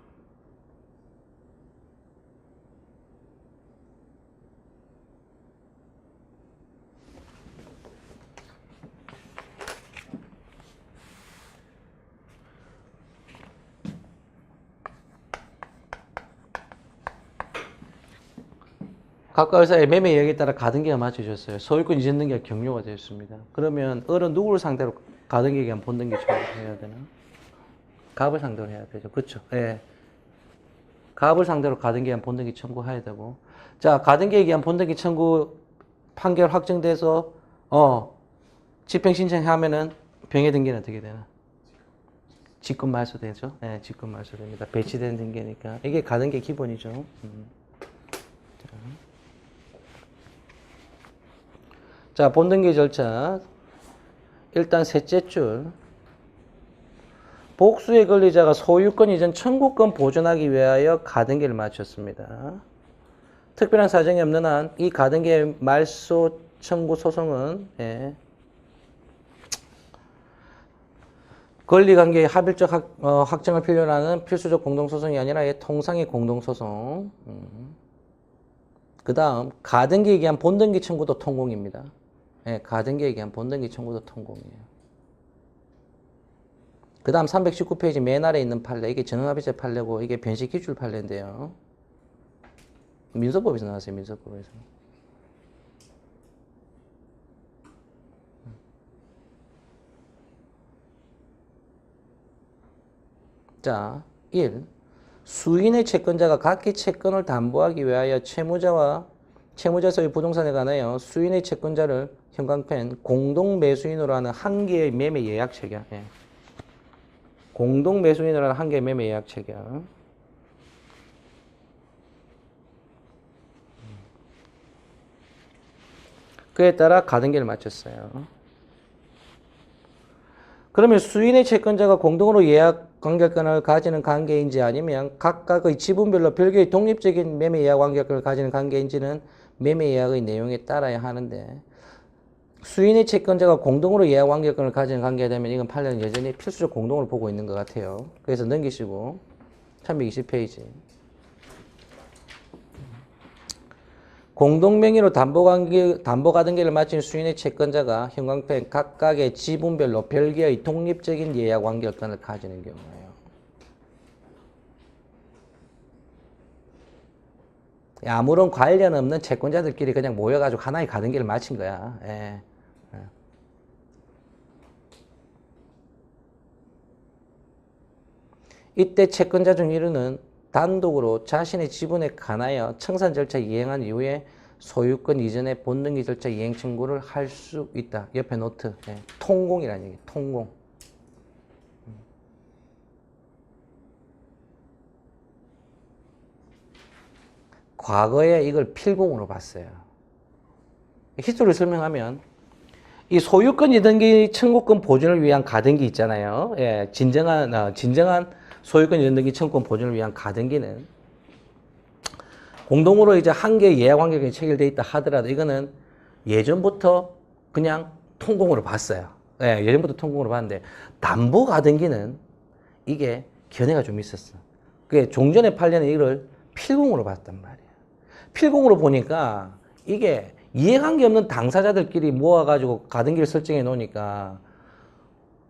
각각 회사의 매매 이야기에 따라 가등기가 맞춰졌어요. 소유권 이전 등기가 경료가 되었습니다. 그러면 어른 누구를 상대로 가등기에 의한 본등기 청구를 해야 되나? 갑을 상대로 해야 되죠. 그렇죠. 예. 갑을 상대로 가등기에 의한 본등기 청구해야 되고. 자, 가등기에 의한 본등기 청구 판결 확정돼서 집행 신청하면은 병해 등기는 어떻게 되나? 직권 말소되죠. 예, 직권 말소됩니다. 배치된 등기니까. 이게 가등기 기본이죠. 자, 본등기 절차. 일단 셋째 줄. 복수의 권리자가 소유권 이전 청구권 보존하기 위하여 가등기를 마쳤습니다. 특별한 사정이 없는 한 이 가등기의 말소 청구 소송은 권리관계의 합일적 확정을 필요로 하는 필수적 공동소송이 아니라 통상의 공동소송. 그 다음 가등기에 의한 본등기 청구도 통공입니다. 가등기에 의한 본등기 청구도 통공이에요. 그 다음 319페이지 맨 아래에 있는 판례, 이게 전응합의체 판례고 이게 변식기출 판례인데요. 민소법에서 나왔어요. 민소법에서. 자, 1. 수인의 채권자가 각기 채권을 담보하기 위하여 채무자 소유 부동산에 관하여 수인의 채권자를 형광펜 공동매수인으로 하는 한 개의 매매 예약 체결. 공동매수인으로 하는 한 개의 매매 예약 체결. 그에 따라 가등기를 마쳤어요. 그러면 수인의 채권자가 공동으로 예약 관계권을 가지는 관계인지 아니면 각각의 지분별로 별개의 독립적인 매매 예약 관계권을 가지는 관계인지는 매매 예약의 내용에 따라야 하는데 수인의 채권자가 공동으로 예약 관계권을 가지는 관계가 되면 이건 판례는 여전히 필수적 공동으로 보고 있는 것 같아요. 그래서 넘기시고 320페이지. 공동명의로 담보가등기를 마친 수인의 채권자가 형광펜 각각의 지분별로 별개의 독립적인 예약 관계권을 가지는 경우예요. 아무런 관련 없는 채권자들끼리 그냥 모여가지고 하나의 가등기를 마친 거야. 이때 채권자 중 일부는 단독으로 자신의 지분에 관하여 청산 절차 이행한 이후에 소유권 이전의 본등기 절차 이행 청구를 할 수 있다. 옆에 노트. 통공이라는 얘기. 통공. 과거에 이걸 필공으로 봤어요. 히스토리를 설명하면 이 소유권 이전기 청구권 보존을 위한 가등기 있잖아요. 진정한 소유권 이전등기 청구권 보존을 위한 가등기는 공동으로 이제 한 개의 예약 관계가 체결되어 있다 하더라도 이거는 예전부터 그냥 통공으로 봤어요. 예전부터 통공으로 봤는데 담보 가등기는 이게 견해가 좀 있었어. 그게 종전의 판례는 이걸 필공으로 봤단 말이에요. 필공으로 보니까 이게 이해관계 없는 당사자들끼리 모아가지고 가등기를 설정해 놓으니까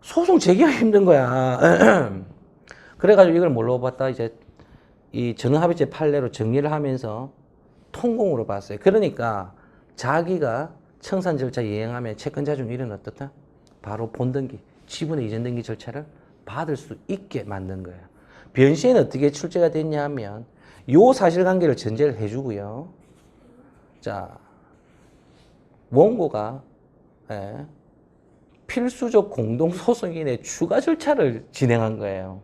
소송 제기가 힘든 거야. 그래가지고 이걸 뭘로 봤다? 이제 이 전응합의체 판례로 정리를 하면서 통공으로 봤어요. 그러니까 자기가 청산 절차 이행하면 채권자 중 일은 어떻다? 바로 본등기, 지분의 이전 등기 절차를 받을 수 있게 만든 거예요. 변시에는 어떻게 출제가 됐냐 하면 요 사실관계를 전제를 해주고요. 자, 원고가 필수적 공동소송인의 추가 절차를 진행한 거예요.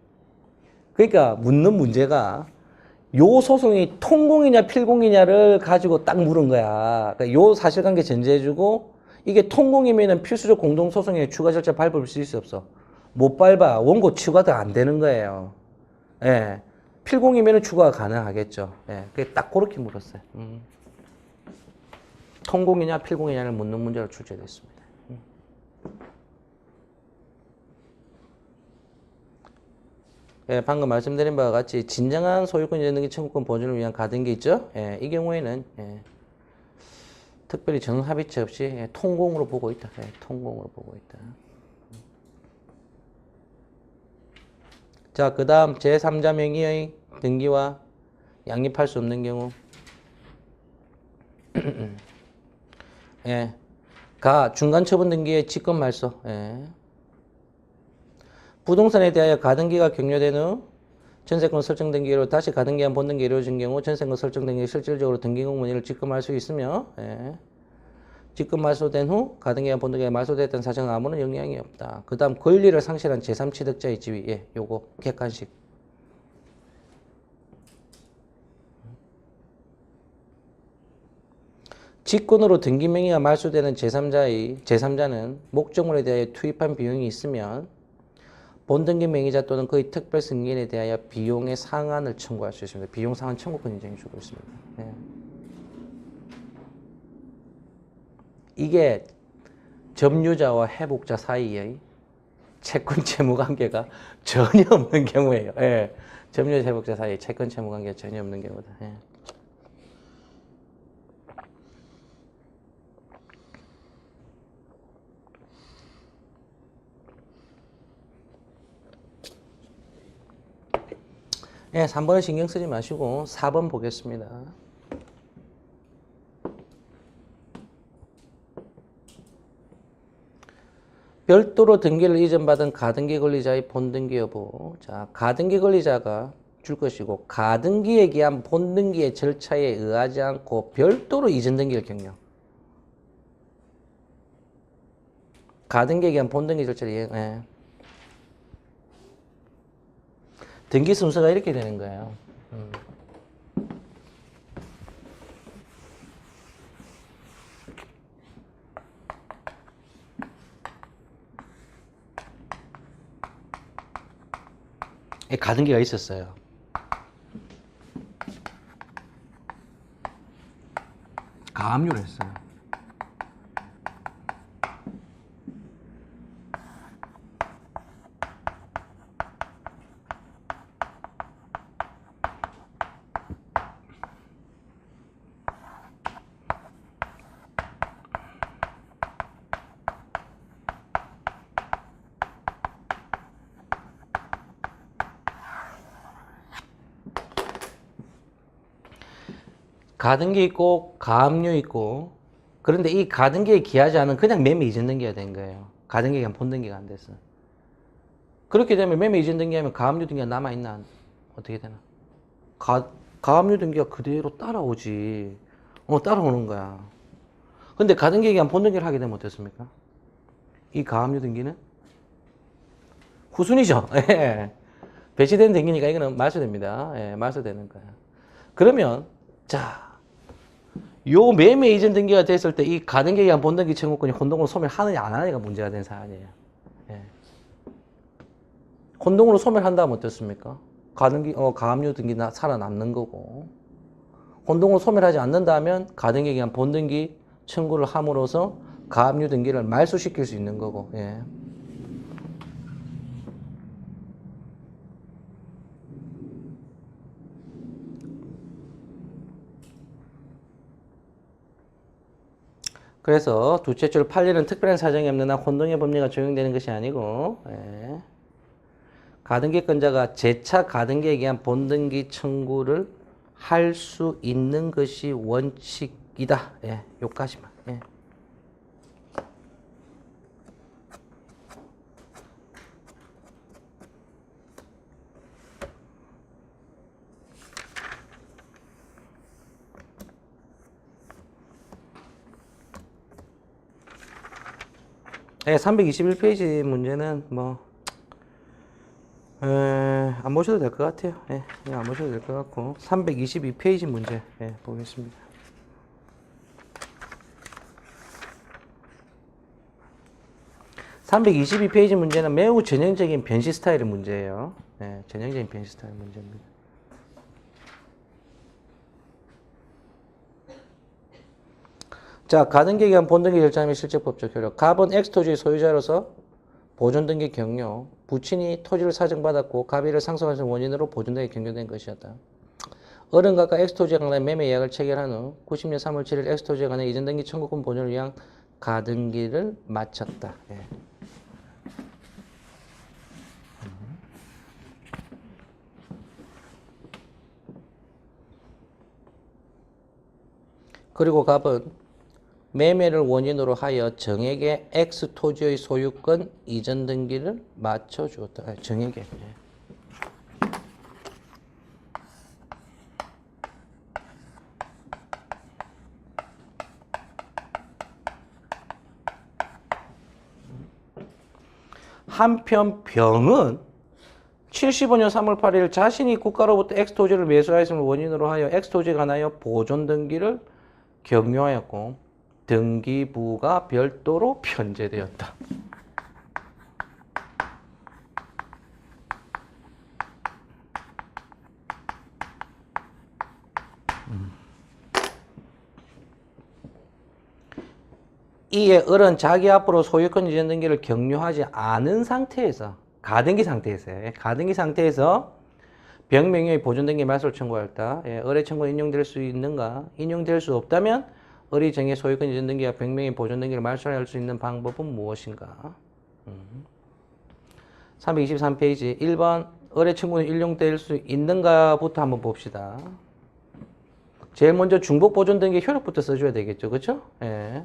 그러니까 묻는 문제가 요 소송이 통공이냐 필공이냐를 가지고 딱 물은 거야. 그러니까 요 사실관계 전제해주고 이게 통공이면 필수적 공동소송의 추가 절차 밟을 수 있어 없어? 못 밟아. 원고 추가도 안 되는 거예요. 필공이면 추가가 가능하겠죠. 그게 딱 그렇게 물었어요. 통공이냐 필공이냐를 묻는 문제로 출제됐습니다. 방금 말씀드린 바와 같이 진정한 소유권 이전 등기 청구권 보존을 위한 가등기 있죠? 이 경우에는 특별히 전응합의체 없이 통공으로 보고 있다. 통공으로 보고 있다. 자, 그 다음 제3자 명의의 등기와 양립할 수 없는 경우 중간처분 등기의 직권 말소. 부동산에 대하여 가등기가 격려된 후 전세권 설정 등기로 다시 가등기한 본등기 이루어진 경우 전세권 설정 등기 실질적으로 등기 공문을 직급할 수 있으며 예. 직급 말소된 후 가등기한 본등기가 말소됐다는 사정은 아무런 영향이 없다. 그 다음 권리를 상실한 제3취득자의 지위. 예, 요거 객관식. 직권으로 등기 명의가 말소되는 제3자는 목적물에 대하여 투입한 비용이 있으면 본등기 명의자 또는 그의 특별 승인에 대하여 비용의 상한을 청구할 수 있습니다. 비용 상한 청구권 인정해 주고 있습니다. 예. 이게 점유자와 회복자 사이의 채권 채무 관계가 전혀 없는 경우예요. 예. 점유자 회복자 사이에 채권 채무 관계가 전혀 없는 경우다. 예. 예, 3번은 신경 쓰지 마시고 4번 보겠습니다. 별도로 등기를 이전받은 가등기 권리자의 본등기 여부. 자, 가등기 권리자가 줄 것이고 가등기에 기한 본등기의 절차에 의하지 않고 별도로 이전 등기를 격려. 가등기에 기한 본등기 절차를 예. 등기 순서가 이렇게 되는 거예요. 가등기가 있었어요. 가압류를 했어요. 가등기 있고 가압류 있고 그런데 이 가등기에 기하지 않은 그냥 매매 이전 등기가 된 거예요. 가등기가 본등기가 안 됐어. 그렇게 되면 매매 이전 등기하면 가압류 등기가 남아있나? 어떻게 되나? 가압류 등기가 그대로 따라오지. 따라오는 거야. 근데 가등기에 기한 본등기를 하게 되면 어떻습니까? 이 가압류 등기는 후순위죠. 예. 배치된 등기니까 이거는 말소됩니다. 예, 말소되는 거야. 그러면 자, 요 매매 이전 등기가 됐을 때 이 가등기에 의한 본등기 청구권이 혼동으로 소멸하느냐 안 하느냐가 문제가 된 사안이에요. 예. 혼동으로 소멸한다면 어떻습니까? 가압류 등기 살아남는 거고 혼동으로 소멸하지 않는다면 가등기에 의한 본등기 청구를 함으로써 가압류 등기를 말소시킬 수 있는 거고. 예. 그래서 두째 줄 판례는 특별한 사정이 없는 한 혼동의 법리가 적용되는 것이 아니고 예. 가등기권자가 재차 가등기에 의한 본등기 청구를 할 수 있는 것이 원칙이다. 예, 요까지만. 예. 네, 321페이지 문제는 안 보셔도 될 것 같아요. 예, 안 보셔도 될 것 같고 322페이지 문제 보겠습니다. (322페이지) 문제는 매우 전형적인 변시 스타일의 문제예요. 예, 전형적인 변시 스타일 문제입니다. 자, 가등기에 의한 본등기 절차 및 실제법적 효력. 갑은 엑스토지의 소유자로서 보존등기 격려. 부친이 토지를 사정받았고 갑이를 상속하신 원인으로 보존등기 격려된 것이었다. 어른각과 엑스토지에 관한 매매 계약을 체결한 후 90년 3월 7일 엑스토지에 관한 이전등기 청구권 보존을 위한 가등기를 마쳤다. 예. 그리고 갑은 매매를 원인으로 하여 정액의 X 토지의 소유권 이전 등기를 맞춰주었다. 정액에. 한편 병은 75년 3월 8일 자신이 국가로부터 X 토지를 매수하였음을 원인으로 하여 X 토지에 관하여 보존 등기를 격려하였고 등기부가 별도로 편제되었다. 이에 을은 자기 앞으로 소유권 이전 등기를 격려하지 않은 상태에서 가등기 상태에서 병명의의 보존 등기 말소를 청구하였다. 을의 청구는 인용될 수 있는가? 인용될 수 없다면 을이 정의 소유권 이전 등기와 병명의 보존 등기를 말소할 수 있는 방법은 무엇인가? 323페이지 1번 을의 청구는 인용될 수 있는가부터 한번 봅시다. 제일 먼저 중복 보존 등기 효력부터 써줘야 되겠죠, 그렇죠? 예.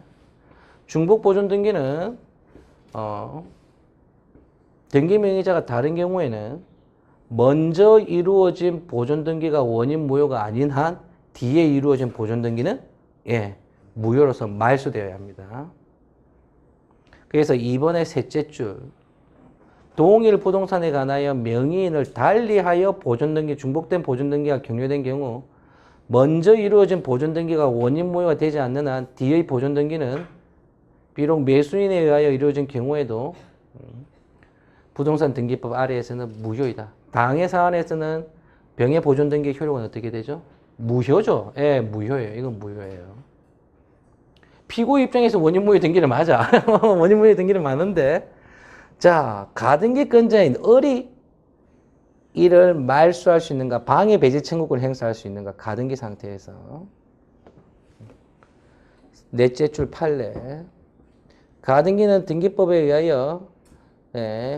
중복 보존 등기는 등기 명의자가 다른 경우에는 먼저 이루어진 보존 등기가 원인 무효가 아닌 한 뒤에 이루어진 보존 등기는 무효로서 말소되어야 합니다. 그래서 2번의 셋째 줄 동일 부동산에 관하여 명의인을 달리하여 보존 등기 중복된 보존 등기가 격려된 경우 먼저 이루어진 보존 등기가 원인 무효가 되지 않는 한 뒤의 보존 등기는 비록 매수인에 의하여 이루어진 경우에도 부동산 등기법 아래에서는 무효이다. 당해 사안에서는 병의 보존 등기 효력은 어떻게 되죠? 무효죠. 무효예요. 이건 무효예요. 피고 입장에서 원인 무효 등기는 맞아. 원인 무효 등기는 맞는데 자, 가등기권자인 을이 이를 말소할 수 있는가? 방해 배제 청구권을 행사할 수 있는가? 가등기 상태에서 넷째 줄 판례 가등기는 등기법에 의하여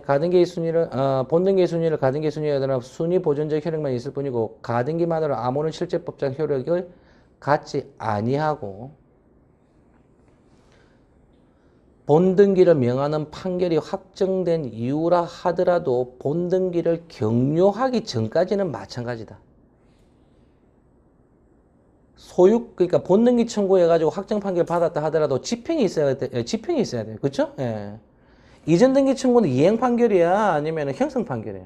가등기의 순위를 본등기의 순위를 가등기의 순위에 따라 순위 보존적 효력만 있을 뿐이고 가등기만으로 아무런 실제법적 효력을 갖지 아니하고 본등기를 명하는 판결이 확정된 이유라 하더라도 본등기를 격려하기 전까지는 마찬가지다. 그러니까 본등기 청구해가지고 확정 판결 받았다 하더라도 집행이 있어야 돼. 집행이 있어야 돼. 그렇죠? 이전 등기 청구는 이행 판결이야, 아니면 형성 판결이야.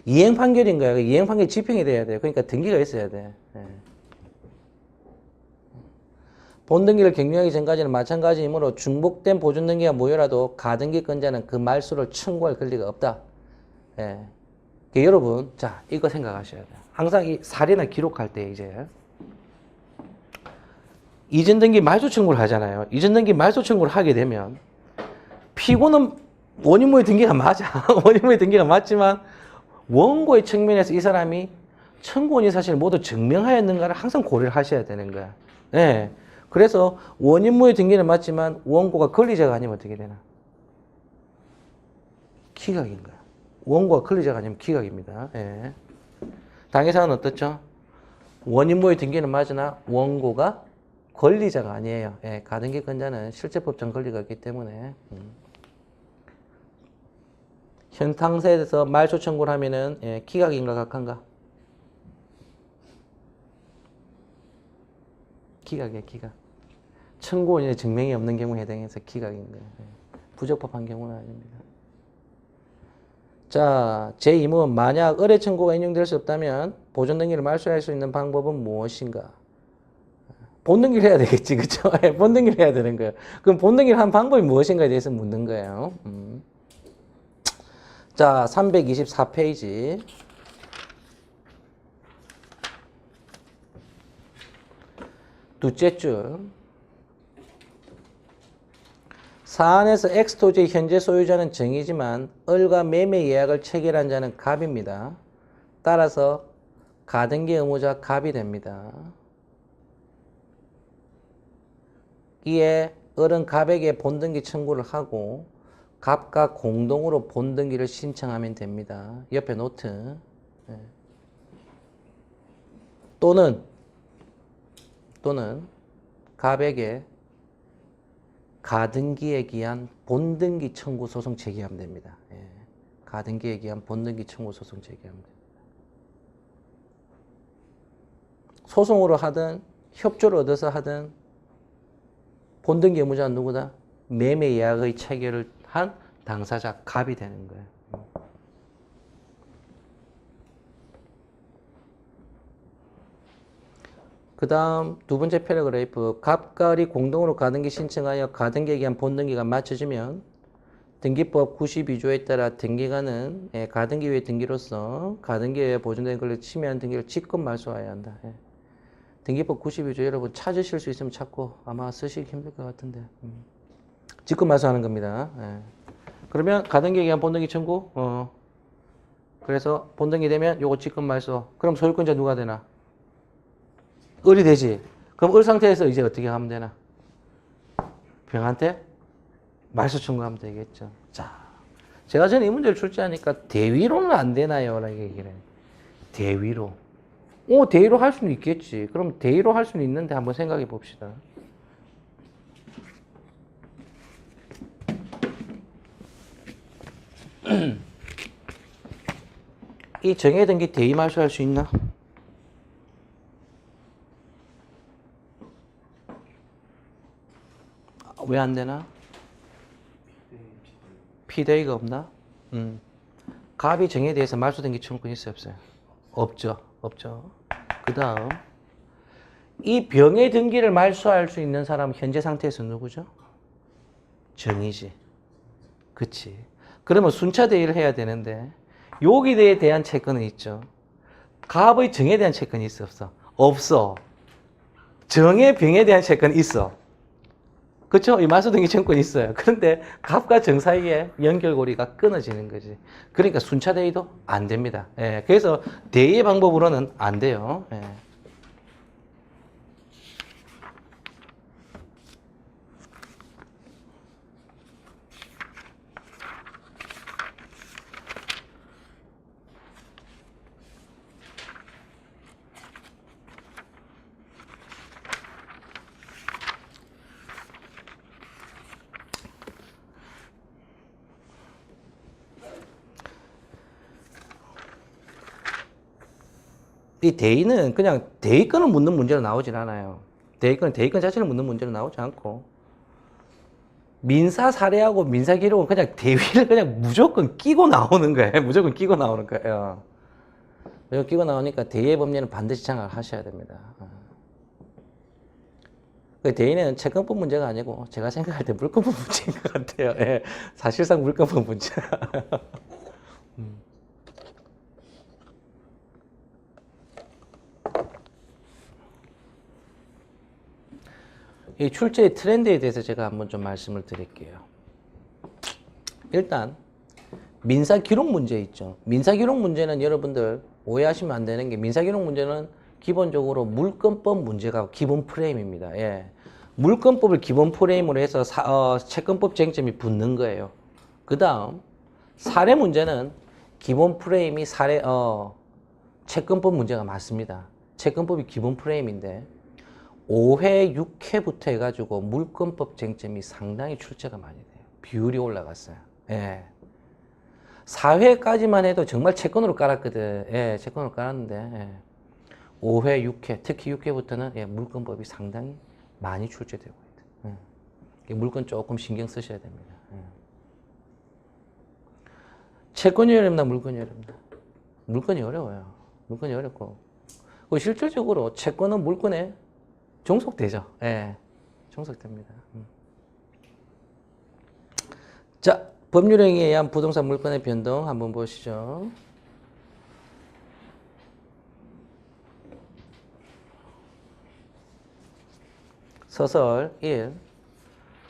이행 판결인 거야. 이행 판결 집행이 돼야 돼. 그러니까 등기가 있어야 돼. 본등기를 격려하기 전까지는 마찬가지이므로 중복된 보존 등기가 무효라도 가등기권자는 그 말소를 청구할 권리가 없다. 그러니까 여러분, 자, 이거 생각하셔야 돼요. 항상 이 사례나 기록할 때 이제 이전 등기 말소 청구를 하잖아요. 이전 등기 말소 청구를 하게 되면 피고는 원인 무효 등기가 맞아. 원인 무효 등기가 맞지만 원고의 측면에서 이 사람이 청구 원인 사실을 모두 증명하였는가를 항상 고려를 하셔야 되는 거야. 그래서 원인 무효 등기는 맞지만 원고가 권리자가 아니면 어떻게 되나? 기각인 거야. 원고가 권리자가 아니면 기각입니다. 당해사는 어떻죠? 원인 무효 등기는 맞으나 원고가 권리자가 아니에요. 가등기권자는 실제법정 권리가 있기 때문에 현 상태에서 말소 청구를 하면은 기각인가 각한가? 기각이에요, 기각. 청구 원인의 증명이 없는 경우에 해당해서 기각인 거예요. 부적법한 경우는 아닙니다. 자, 제2문 만약 의뢰 청구가 인용될 수 없다면 보존 등기를 말소할 수 있는 방법은 무엇인가? 본등기를 해야 되겠지, 그쵸? 본등기를 해야 되는 거예요. 그럼 본등기를 한 방법이 무엇인가에 대해서 묻는 거예요. 자, 324페이지. 둘째 줄. 사안에서 X토지의 현재 소유자는 정이지만 을과 매매 예약을 체결한 자는 갑입니다. 따라서 가등기 의무자 갑이 됩니다. 이에 을은 갑에게 본등기 청구를 하고 갑과 공동으로 본등기를 신청하면 됩니다. 옆에 노트. 또는 갑에게 가등기에 기한 본등기 청구 소송 제기하면 됩니다. 예. 가등기에 기한 본등기 청구 소송 제기하면 됩니다. 소송으로 하든 협조를 얻어서 하든 본등기 의무자는 누구다? 매매 예약의 체결을 한 당사자 갑이 되는 거예요. 그 다음 두 번째 패러그래프, 갑과을이 공동으로 가등기 신청하여 가등기에 기한 본등기가 맞춰지면 등기법 92조에 따라 등기관은 가등기 외 등기로서 가등기에 보존된 권리를 침해한 등기를 직권 말소해야 한다. 등기법 92조 여러분 찾으실 수 있으면 찾고 아마 쓰시기 힘들 것 같은데 직권 말소하는 겁니다. 그러면 가등기에 기한 본등기 청구 그래서 본등기 되면 요거 직권 말소. 그럼 소유권자 누가 되나? 을이 되지. 그럼 을 상태에서 이제 어떻게 하면 되나? 병한테 말소 청구하면 되겠죠. 자, 제가 전에 이 문제를 출제하니까 대위로는 안 되나요? 라고 얘기를 해요. 대위로. 대위로 할 수는 있겠지. 그럼 대위로 할 수는 있는데 한번 생각해 봅시다. 이 정해등기 대위 말소할 수 있나? 왜 안 되나? 피대위가 없나? 갑이 정에 대해서 말소등기 청구권 있어요, 없어요? 없죠. 그 다음 이 병의 등기를 말소할 수 있는 사람은 현재 상태에서 누구죠? 정이지. 그치. 그러면 순차 대위를 해야 되는데 여기에 대한 채권은 있죠. 갑의 정에 대한 채권이 있어, 없어? 없어. 정의 병에 대한 채권이 있어. 그렇죠? 이 말소등기 청구권이 있어요. 그런데 갑과 정 사이에 연결고리가 끊어지는 거지. 그러니까 순차 대위도 안 됩니다. 그래서 대위의 방법으로는 안 돼요. 이 대위는 그냥 대위권을 묻는 문제로 나오진 않아요. 대위권 자체를 묻는 문제로 나오지 않고 민사 사례하고 민사 기록은 그냥 대위를 그냥 무조건 끼고 나오는 거예요. 무조건 끼고 나오는 거예요. 무조건 끼고 나오니까 대위의 법리는 반드시 장악을 하셔야 됩니다. 대위는 채권법 문제가 아니고 제가 생각할 때 물권법 문제인 것 같아요. 사실상 물권법 문제. 이 출제의 트렌드에 대해서 제가 한번 좀 말씀을 드릴게요. 일단 민사기록 문제 있죠. 민사기록 문제는 여러분들 오해하시면 안 되는 게 민사기록 문제는 기본적으로 물권법 문제가 기본 프레임입니다. 물권법을 기본 프레임으로 해서 채권법 쟁점이 붙는 거예요. 그 다음 사례 문제는 기본 프레임이 채권법 문제가 맞습니다. 채권법이 기본 프레임인데 5회, 6회부터 해가지고 물권법 쟁점이 상당히 출제가 많이 돼요. 비율이 올라갔어요. 4회까지만 해도 정말 채권으로 깔았거든. 채권으로 깔았는데 5회, 6회, 특히 6회부터는 물권법이 상당히 많이 출제되고 있다. 물권 조금 신경 쓰셔야 됩니다. 채권이 어렵나 물권이 어렵나? 물권이 어려워요. 물권이 어렵고 실질적으로 채권은 물권에 종속되죠. 종속됩니다. 자, 법률행위에 의한 부동산 물권의 변동 한번 보시죠. 서설 1.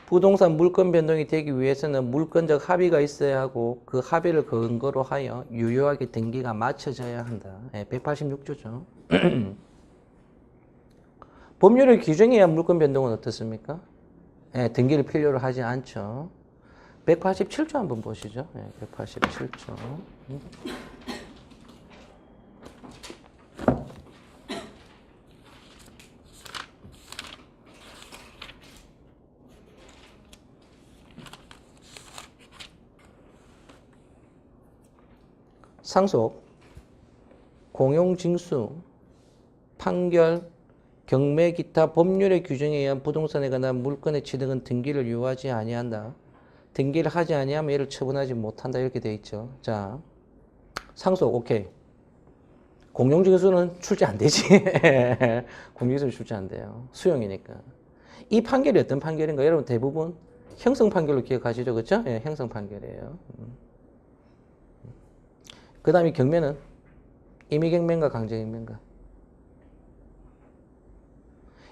부동산 물권 변동이 되기 위해서는 물권적 합의가 있어야 하고 그 합의를 근거로 하여 유효하게 등기가 맞춰져야 한다. 186조죠. 법률의 규정에 의한 물권 변동은 어떻습니까? 등기를 필요로 하지 않죠. 187조 한번 보시죠. 187조. 상속, 공용징수, 판결, 경매 기타 법률의 규정에 의한 부동산에 관한 물건의 취득은 등기를 유하지 아니한다. 등기를 하지 아니하면 얘를 처분하지 못한다. 이렇게 돼 있죠. 자, 상속 오케이. 공용징수는 출제 안 되지. 공용징수는 출제 안 돼요. 수용이니까. 이 판결이 어떤 판결인가? 여러분 대부분 형성 판결로 기억하시죠? 그렇죠? 예, 형성 판결이에요. 그 다음에 경매는 임의경매인가 강제경매인가?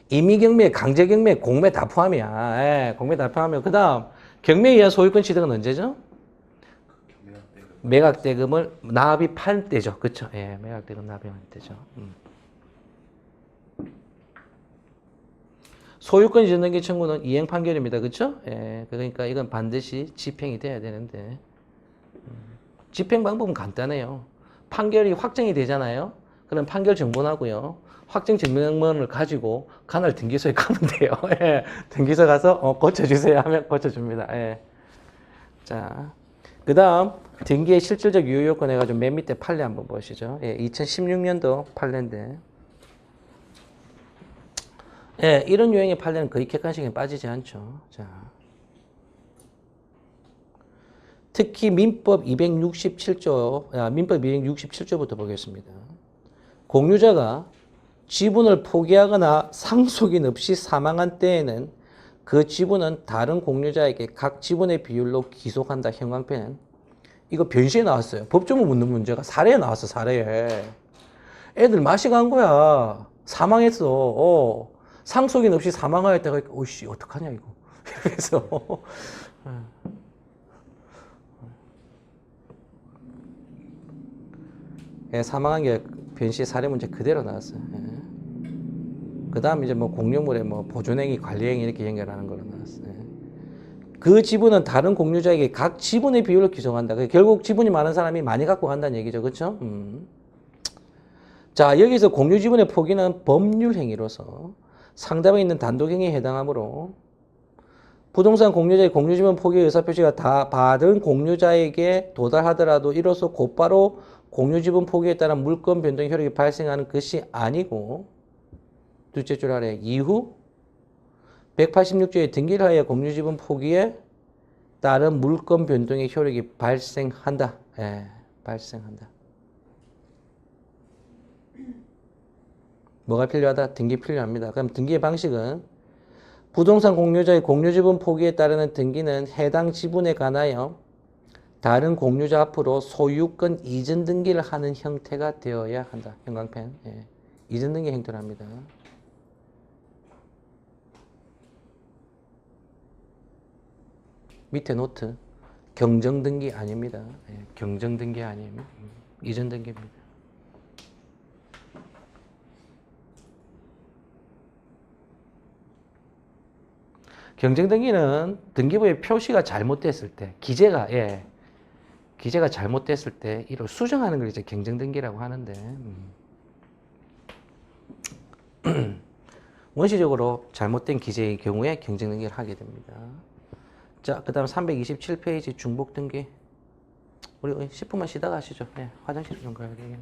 임의경매, 강제경매, 공매 다 포함이야. 예, 공매 다 포함이야. 그 다음 경매에 의한 소유권 취득은 언제죠? 매각대금을 납입할 때죠. 그렇죠? 예, 매각대금 납입할 때죠. 소유권 이전 등기 청구는 이행 판결입니다. 그렇죠? 예, 그러니까 이건 반드시 집행이 돼야 되는데 집행 방법은 간단해요. 판결이 확정이 되잖아요. 그럼 판결 정본하고요. 확정 증명문을 가지고 관할 등기소에 가면 돼요. 예, 등기소 가서 고쳐주세요 하면 고쳐줍니다. 예. 자, 그 다음 등기의 실질적 유효 요건 해가지고 맨 밑에 판례 한번 보시죠. 예, 2016년도 판례인데 예, 이런 유형의 판례는 거의 객관식에 빠지지 않죠. 자, 특히 민법 267조, 민법 267조부터 보겠습니다. 공유자가 지분을 포기하거나 상속인 없이 사망한 때에는 그 지분은 다른 공유자에게 각 지분의 비율로 기속한다. 형광펜. 이거 변시에 나왔어요. 법조문 묻는 문제가 사례에 나왔어. 사례에. 애들 맛이 간 거야. 사망했어. 상속인 없이 사망하였다가 오씨 어떡하냐 이거. 그래서 예, 사망한 게 변시 사례 문제 그대로 나왔어요. 예. 그 다음 이제 뭐 공유물의 뭐 보존행위, 관리행위 이렇게 연결하는 걸로 나왔어요. 예. 그 지분은 다른 공유자에게 각 지분의 비율로 기속한다. 결국 지분이 많은 사람이 많이 갖고 간다는 얘기죠. 그렇죠? 자, 여기서 공유 지분의 포기는 법률 행위로서 상담에 있는 단독행위에 해당하므로 부동산 공유자의 공유지분 포기 의사표시가 다 받은 공유자에게 도달하더라도 이로써 곧바로 공유지분 포기에 따른 물권 변동 효력이 발생하는 것이 아니고 둘째 줄 아래 이후 186조의 등기를 하여 공유지분 포기에 따른 물권 변동의 효력이 발생한다. 예, 발생한다. 뭐가 필요하다? 등기 필요합니다. 그럼 등기의 방식은 부동산 공유자의 공유지분 포기에 따르는 등기는 해당 지분에 관하여 다른 공유자 앞으로 소유권 이전 등기를 하는 형태가 되어야 한다. 형광펜. 예. 이전 등기 행태를 합니다. 밑에 노트. 경정 등기 아닙니다. 예. 경정 등기 아닙니다. 이전 등기입니다. 경정 등기는 등기부의 표시가 잘못됐을 때, 기재가 잘못됐을 때 이를 수정하는 걸 이제 경정 등기라고 하는데 원시적으로 잘못된 기재의 경우에 경정 등기를 하게 됩니다. 자, 그다음 327페이지 중복 등기. 우리 10분만 쉬다가 하시죠. 네, 화장실 좀 가야 되겠네.